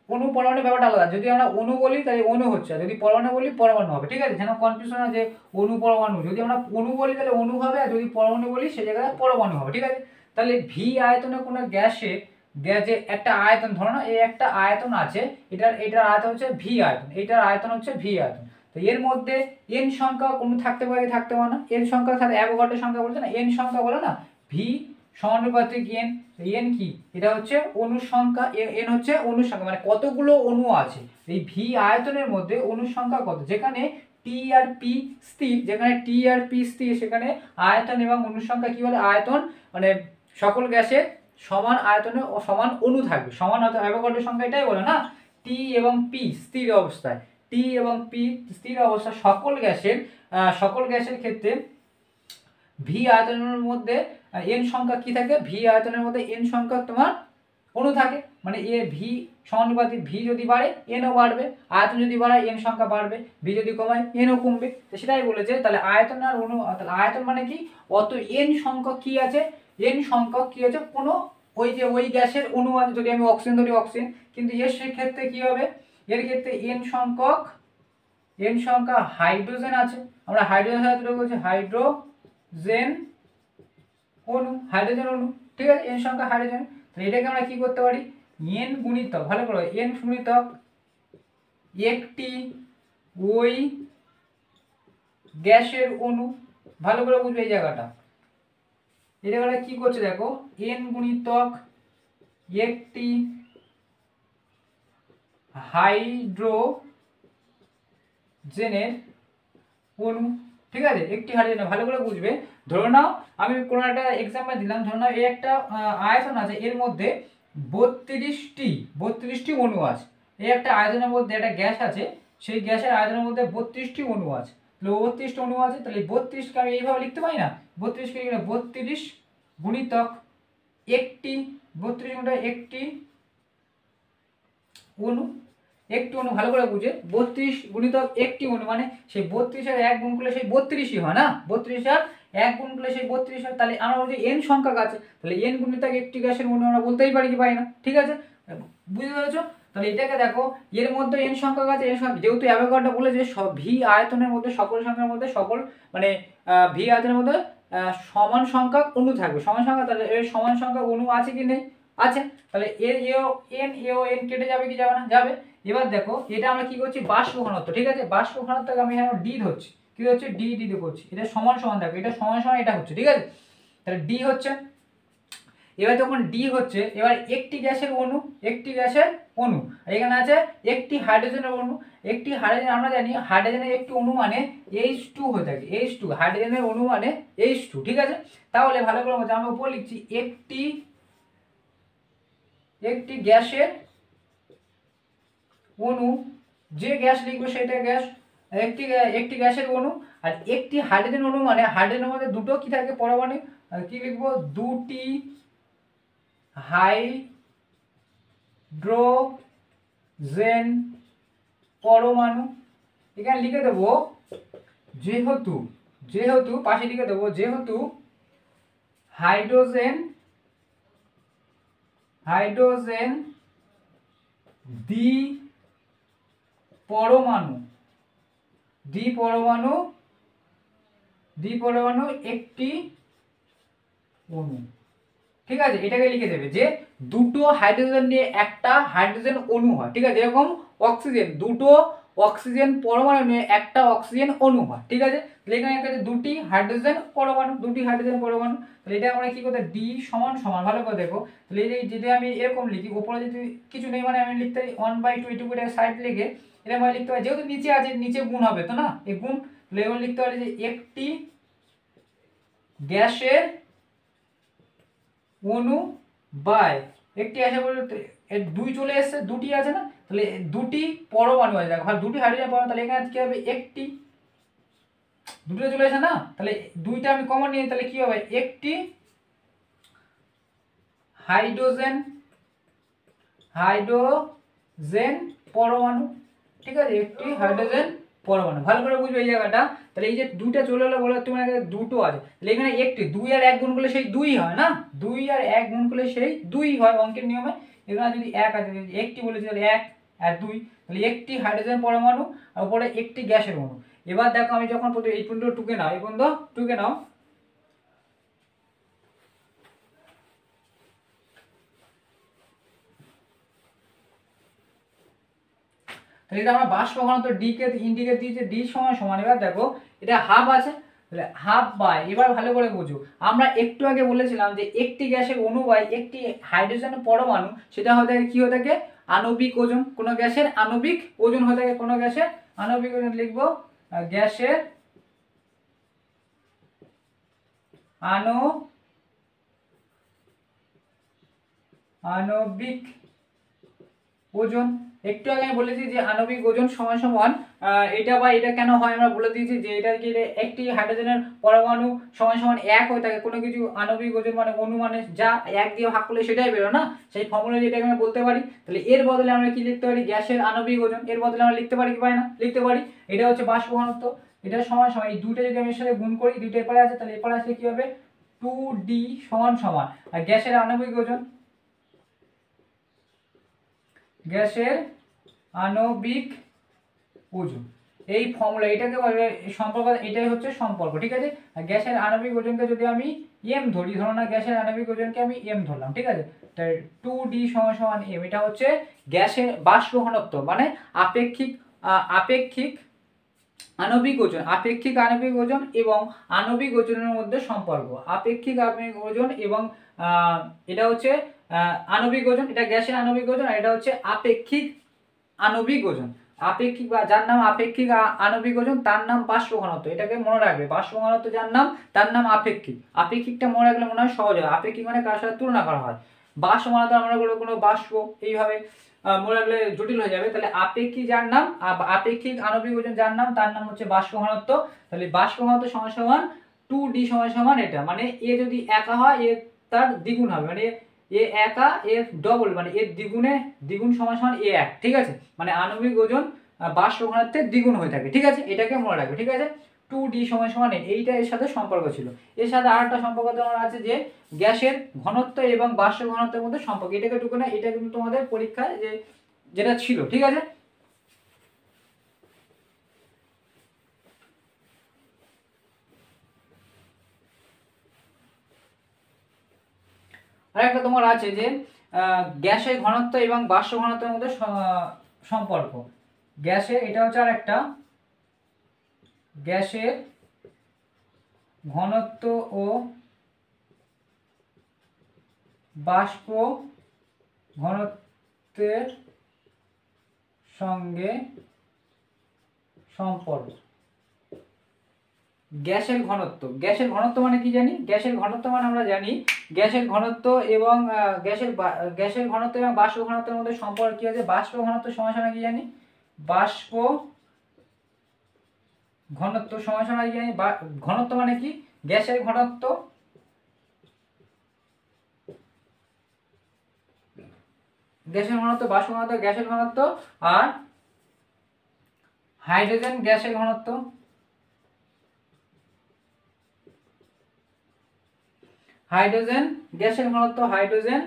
অণু পরমাণু ব্যাপারটা আলাদা। যদি আমরা অণু বলি তাহলে অণু হচ্ছে, আর যদি পরমাণু বলি পরমাণু হবে। ঠিক আছে, যেন কনফিউশন আছে অণু পরমাণু। যদি আমরা অণু বলি তাহলে অণু হবে, আর যদি পরমাণু বলি সে জায়গায় পরমাণু হবে। ঠিক আছে, তাহলে ভি আয়তনে কোনো গ্যাসে একটা আয়তন, ধরো না এই একটা আয়তন আছে, এটার আয়তন হচ্ছে ভি আয়তন, এটার আয়তন হচ্ছে ভি আয়তন। তো এর মধ্যে এন সংখ্যা কোনো থাকতে পারে না, এন সংখ্যা থাকে, অ্যাভোগাড্রো সংখ্যা বলছে না, এন সংখ্যা বলে না, ভি সমানুপাতিক এন। এন কি, এটা হচ্ছে অণুর সংখ্যা, এন হচ্ছে অণুর সংখ্যা, মানে কতগুলো অণু আছে এই ভি আয়তনের মধ্যে, অণুর সংখ্যা কত। যেখানে টি আর পি স্থির, সেখানে আয়তন এবং অণুর সংখ্যা কি বলে, আয়তন মানে সকল গ্যাসের সমান আয়তনে ও সমান অণু থাকবে, সমান অ্যাভোগাড্রো সংখ্যা এটাই বলে না, টি এবং পি স্থির অবস্থায়, সকল গ্যাসের ক্ষেত্রে ভি আয়তনের মধ্যে এন সংখ্যা কি থাকে, ভি আয়তনের মধ্যে এন সংখ্যক তোমার অণু থাকে। মানে এ ভি সমানুপাতিক, ভি যদি বাড়ে এনও বাড়বে, আয়তন যদি বাড়ায় এন সংখ্যা বাড়বে, ভি যদি কমায় এনও কমবে। তো সেটাই বলেছে। তাহলে আয়তন আর অণু, তাহলে আয়তন মানে কি, অত এন সংখ্যক কি আছে, কোনো ওই গ্যাসের অণু আছে। যদি আমি অক্সিজেন ধরি অক্সিজেন, কিন্তু এর ক্ষেত্রে কি হবে, এর ক্ষেত্রে এন সংখ্যা হাইড্রোজেন আছে। আমরা হাইড্রোজেন সাথে বলছি হাইড্রোজেন অণু। ঠিক আছে, এন সংখ্যা হাইড্রোজেন। তাহলে এটাকে আমরা কি করতে পারি, এন গুণিতক, ভালো করে এন গুণিতক একটি ওই গ্যাসের অণু। ভালো করে বুঝবে এই জায়গাটা, কি করছে দেখো, এন গুণিতক একটি হাইড্রোজেনের অণু। ঠিক আছে, একটি হাইড্রোজেন, ভালো করে বুঝবে। ধরো নাও আমি কোনো একটা এক্সাম্পল দিলাম, ধরো নাও এই একটা আয়তন আছে, এর মধ্যে 32টি অণু আছে। এই একটা আয়তনের মধ্যে একটা গ্যাস আছে, সেই গ্যাসের আয়তনের মধ্যে 32টি অণু আছে। তাহলে 32টি অণু আছে, তাহলে 32কে আমি এইভাবে লিখতে পারি না, 32কে 32 গুণিতক একটি, 32 গুণিতক একটি অণু। ভালো করে বুঝে, 32 গুণিতক একটি অণু, মানে সেই 32 আর 1 গুণ করলে সেই 32ই হয় না, 32 আর 1 গুণ করলে সেই 32 হয়। তাহলে আমরা বলছি এন সংখ্যক আছে, তাহলে এন গুণিতক একটি গ্যাসের অণু আমরা বলতেই পারি কি পারি না। ঠিক আছে, বুঝতে পেরেছো। তাহলে এটাকে দেখো, এর মধ্যে n সংখ্যক আছে, n সংখ্যক, যেহেতু অ্যাভোগাড্রো বলে যে ভি আয়তনের মধ্যে সকল সংখ্যার মধ্যে সকল মানে ভি আয়তনের মধ্যে সমান সংখ্যক অণু থাকবে, সমান সংখ্যা, তাহলে এর সমান সংখ্যক অণু আছে কি নেই, আছে, তাহলে এর এন কেটে যাবে কি যাবে না, যাবে। এবার দেখো এটা আমরা কি করছি, বাষ্প ঘনত্ব, ঠিক আছে, বাষ্প ঘনত্বকে আমি এখানে ডি ধরছি, কি হচ্ছে ডি করছি, এটা সমান সমান দেখো, এটা সমান সমান এটা হচ্ছে, ঠিক আছে, তাহলে ডি হচ্ছে। এবার যখন ডি হচ্ছে, এবার একটি গ্যাসের অণু, একটি গ্যাসের অণু, এখানে আছে একটি হাইড্রোজেনের অণু, একটি হাইড্রোজেন, আমরা জানি হাইড্রোজেনের একটি অণু মানে H2 হয়ে থাকে, H2, হাইড্রোজেনের অণু মানে H2, ঠিক আছে। তাহলে ভালো করে বোঝা, আমি উপর লিখছি একটি গ্যাসের অণু, যে গ্যাস লিখবো সেটা গ্যাস, একটি গ্যাসের অণু, আর একটি হাইড্রোজেন অণু মানে হাইড্রোজেনের মধ্যে দুটো কি থাকে পরমাণু, কি লিখবো, দুটি হাইড্রোজেন পরমাণু। এখানে লিখে দেবো যেহেতু পাশে লিখে দেবো যেহেতু হাইড্রোজেন দ্বি পরমাণু একটি অণু, ঠিক আছে, এটাকে লিখে দেবে যে দুটো হাইড্রোজেন নিয়ে একটা হাইড্রোজেন অণু হয়, ঠিক আছে, এরকম অক্সিজেন, দুটো অক্সিজেন পরমাণু নিয়ে একটা অক্সিজেন অণু হয়, ঠিক আছে, তাহলে এখানে একটা দুটি হাইড্রোজেন পরমাণু, তাহলে এটা আমরা কি করতে, ডি সমান সমান, ভালো করে দেখো, তাহলে এই যদি আমি এরকম লিখি, উপরে যদি কিছু নেই মানে আমি লিখতে পারি 1/2 এটুকু সাইড লিখে এরকম লিখতে পারি, যেহেতু নিচে আছে নিচে গুণ হবে তো না, এই গুণ, তাহলে এবার লিখতে পারি যে একটি গ্যাসের অণু বাই একটি আছে বলতে দুই চলে এসছে, দুটি আছে না, তাহলে দুটি পরমাণু আছে, দেখো দুটি হাইড্রোজেন পরমাণু, তাহলে এখানে কি হবে, একটি, দুটো চলে এসে না, তাহলে দুইটা আমি কমন নিয়ে, তাহলে কি হবে, একটি হাইড্রোজেন পরমাণু, ঠিক আছে, একটি হাইড্রোজেন পরমাণু, ভালো করে বুঝবে এই জায়গাটা। তাহলে এই যে দুইটা চলে এলো বলে তোমার দুটো আছে, তাহলে এখানে একটি, 2 আর 1 গুণ করলে সেই 2 হয় না, 2 আর 1 গুণ করলে সেই 2 হয় অঙ্কের নিয়মে। এখানে যদি 1 আছে, একটি বলেছি তাহলে 1 আর 2, তাহলে একটি হাইড্রোজেন পরমাণু আর উপরে একটি গ্যাসের অণু। এবার দেখো আমি যখন এই পর্যন্ত টুকে নাও, এই পর্যন্ত টুকে নাও, তাহলে এটা আমরা বাষ্প ঘনত্ব ডি কে ইন্ডিকেট দিয়েছে, ডি সমান সমান, এবার দেখো এটা হাফ আছে, তাহলে হাফ বাই, এবার ভালো করে বুঝো, আমরা একটু আগে বলেছিলাম যে একটি গ্যাসের অণু বাই একটি হাইড্রোজেন পরমাণু, সেটা হয়ে থাকে কি হয়ে থাকে, আণবিক ওজন, কোনো গ্যাসের আণবিক ওজন হয়ে থাকে, কোনো গ্যাসের আণবিক ওজন লিখবো, গ্যাসের আণবিক ওজন। একটু আগে আমি বলেছি যে আণবিক ওজন সমান সমান এটা বা এটা কেন হয় আমরা বলে দিয়েছি যে এটা কি, একটি হাইড্রোজেনের পরমাণু সমান সমান 1 হয়ে থাকে, কোনো কিছু আণবিক ওজন মানে অণু মানে যা 1 দিয়ে ভাগ করলে সেটাই বেরো না, সেই ফর্মুলা যেটাকে আমরা বলতে পারি। তাহলে এর বদলে আমরা কি লিখতে পারি, গ্যাসের আণবিক ওজন, এর বদলে আমরা লিখতে পারি কি পারি না, লিখতে পারি, এটা হচ্ছে বাষ্প ঘনত্ব, এটা সমান সমান, এই দুটো যদি আমি এর সাথে গুণ করি, দুটো এরপরে আছে, তাহলে এরপরে আসলে কি হবে, 2D সমান সমান, আর গ্যাসের আণবিক ওজন, গ্যাসের আণবিক ওজন, এই ফর্মুলা এটাকে সম্পর্ক, এটাই হচ্ছে সম্পর্ক, ঠিক আছে। আর গ্যাসের আণবিক ওজনকে যদি আমি এম ধরি, ধরো না গ্যাসের আণবিক ওজনকে আমি এম ধরলাম, ঠিক আছে, তাই 2D সমান সমান এম, এটা হচ্ছে গ্যাসের বাষ্প ঘনত্ব মানে আপেক্ষিক আণবিক ওজন এবং আণবিক ওজনের মধ্যে সম্পর্ক, আপেক্ষিক আণবিক ওজন এবং এটা হচ্ছে আণবিক ওজন, এটা গ্যাসের আণবিক ওজন, আর এটা হচ্ছে আপেক্ষিক আণবিক ওজন, আপেক্ষিক বা যার নাম আপেক্ষিক আণবিক ওজন তার নাম বাষ্প ঘনত্ব, এটাকে মনে রাখবে, বাষ্প ঘনত্ব যার নাম তার নাম আপেক্ষিক, আপেক্ষিকটা মনে রাখলে মনে হয় সহজ হয়, আপেক্ষিক মানে কার সাথে তুলনা করা হয়, বাষ্প ঘনত্ব আমরা বলবো কোনো বাষ্প, এইভাবে মনে রাখলে জটিল হয়ে যাবে। তাহলে আপেক্ষিক যার নাম, আপেক্ষিক আণবিক ওজন যার নাম তার নাম হচ্ছে বাষ্প ঘনত্ব, তাহলে বাষ্প ঘনত্ব সমান সমান 2D সমান সমান এটা, মানে এ যদি একা হয় এ তার দ্বিগুণ হবে, মানে এ একা এ ডবল, মানে এর দ্বিগুণ সমান সমান এ এক, ঠিক আছে, মানে আণবিক ওজন বাষ্প ঘনত্বের দ্বিগুণ হয়ে থাকে, ঠিক আছে, এটাকে মনে রাখবে, ঠিক আছে, 2D সমান সমান এইটা এর সাথে সম্পর্ক ছিল। এর সাথে আরেকটা সম্পর্ক তোমার আছে যে গ্যাসের ঘনত্ব এবং বাষ্প ঘনত্বের মধ্যে সম্পর্ক, এটাকে টুকু না, এটা কিন্তু তোমাদের পরীক্ষায় যে যেটা ছিল, ঠিক আছে। আর একটা তোমার আছে যে গ্যাসের ঘনত্ব এবং বাষ্প ঘনত্বের মধ্যে সম্পর্ক। গ্যাসের, এটা হচ্ছে আর একটা, গ্যাসের ঘনত্ব ও বাষ্প ঘনত্বের সঙ্গে সম্পর্ক। গ্যাসের ঘনত্ব, গ্যাসের ঘনত্ব মানে কি জানি? গ্যাসের ঘনত্ব মানে আমরা জানি গ্যাসের ঘনত্ব এবং গ্যাসের ঘনত্ব এবং বাষ্প ঘনত্বের মধ্যে সম্পর্ক কি আছে? বাষ্প ঘনত্ব সমান সমান কি জানি? বাষ্প ঘনত্ব সমান সমান কি জানি? ঘনত্ব মানে কি? গ্যাসের ঘনত্ব, গ্যাসের ঘনত্ব, বাষ্প ঘনত্ব, গ্যাসের ঘনত্ব, আর হাইড্রোজেন গ্যাসের ঘনত্ব, হাইড্রোজেন গ্যাসের ঘনত্ব, হাইড্রোজেন,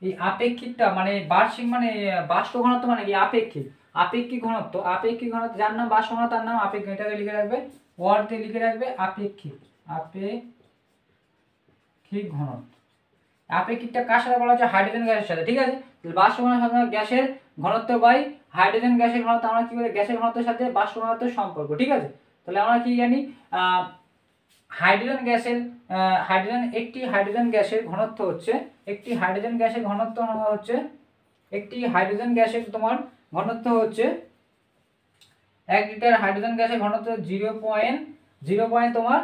এই আপেক্ষিকটা মানে বার্ষিক মানে বাষ্প ঘনত্ব মানে কি? আপেক্ষিক, আপেক্ষিক ঘনত্ব, আপেক্ষিক ঘনত্ব, যার নাম বাষ্প ঘনত্ব তার নাম আপেক্ষিক, এটাকে লিখে রাখবে, ওয়ার্ড দিয়ে লিখে রাখবে আপেক্ষিক, আপেক্ষিক ঘনত্ব। আপেক্ষিকটা কার সাথে বলা হচ্ছে? হাইড্রোজেন গ্যাসের সাথে, ঠিক আছে। বাষ্প ঘনত্ব গ্যাসের ঘনত্ব বাই হাইড্রোজেন গ্যাসের ঘনত্ব, আমরা কি বলি? গ্যাসের ঘনত্বের সাথে বাষ্প ঘনত্বের সম্পর্ক, ঠিক আছে। তাহলে আমরা কি জানি? হাইড্রোজেন গ্যাসের একটি হাইড্রোজেন গ্যাসের ঘনত্ব হচ্ছে, একটি হাইড্রোজেন গ্যাসের ঘনত্ব হচ্ছে, একটি হাইড্রোজেন গ্যাসের তোমার ঘনত্ব হচ্ছে 1 লিটার হাইড্রোজেন গ্যাসের ঘনত্ব 0.0 তোমার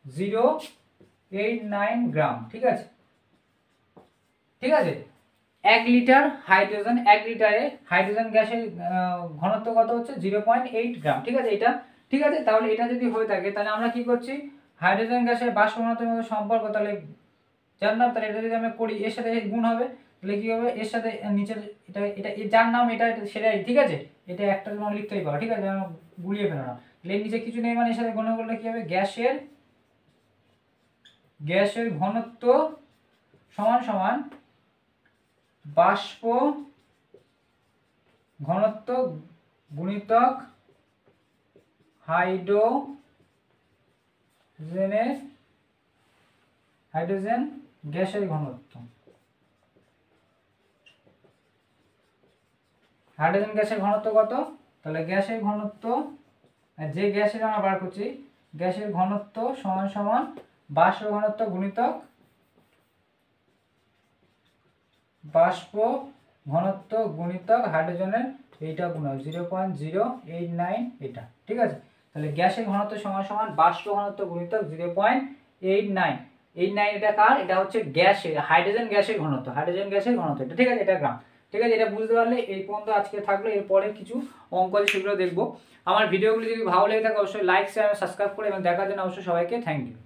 089 গ্রাম, ঠিক আছে, ঠিক আছে। 1 লিটার হাইড্রোজেন, 1 লিটারে হাইড্রোজেন গ্যাসের ঘনত্ব কত হচ্ছে? 0.8 গ্রাম, ঠিক আছে, এটা, ঠিক আছে। তাহলে এটা যদি হয়ে থাকে তাহলে আমরা কি করছি? হাইড্রোজেন গ্যাসের বাষ্প ঘনত্বের মধ্যে সম্পর্ক, তাহলে জানলাম, তাহলে এটা যদি আমরা করি এর সাথে গুণ হবে, তাহলে কি হবে? এর সাথে নিচের এটা এটা যার নাম এটা সেটাই, ঠিক আছে। এটা একটা তোমার লিখতেই পারো, ঠিক আছে, গুলিয়ে ফেলো না। তাহলে এর নিচে কিছু নেই মানে এর সাথে গুণ করলে কি হবে? গ্যাসের ঘনত্ব সমান সমান বাষ্প ঘনত্ব গুণিতক হাইড্রোজেন গ্যাসের ঘনত্ব। হাইড্রোজেন গ্যাসের ঘনত্ব কত? তাহলে গ্যাসের ঘনত্ব, যে গ্যাসের আমরা বার করছি, গ্যাসের ঘনত্ব সমান সমান বাষ্প ঘনত্ব গুণিতক বাষ্প ঘনত্ব গুণিতক হাইড্রোজেনের এইটা গুণ 0.089, এটা, ঠিক আছে। তাহলে গ্যাসের ঘনত্ব সমান সমান বাষ্প ঘনত্ব গুণিতক 0.89, এটা কার? এটা হচ্ছে গ্যাসের, হাইড্রোজেন গ্যাসের ঘনত্ব, হাইড্রোজেন গ্যাসের ঘনত্ব, এটা, ঠিক আছে, এটা গ্রাম, ঠিক আছে। এটা বুঝতে পারলে এই পর্যন্ত আজকে থাকলো। এরপরে কিছু অঙ্ক আছে সেগুলো দেখবো। আমার ভিডিওগুলি যদি ভালো লেগে থাকে অবশ্যই লাইক, শেয়ার, সাবস্ক্রাইব করে এবং দেখার জন্য অবশ্যই সবাইকে থ্যাংক ইউ।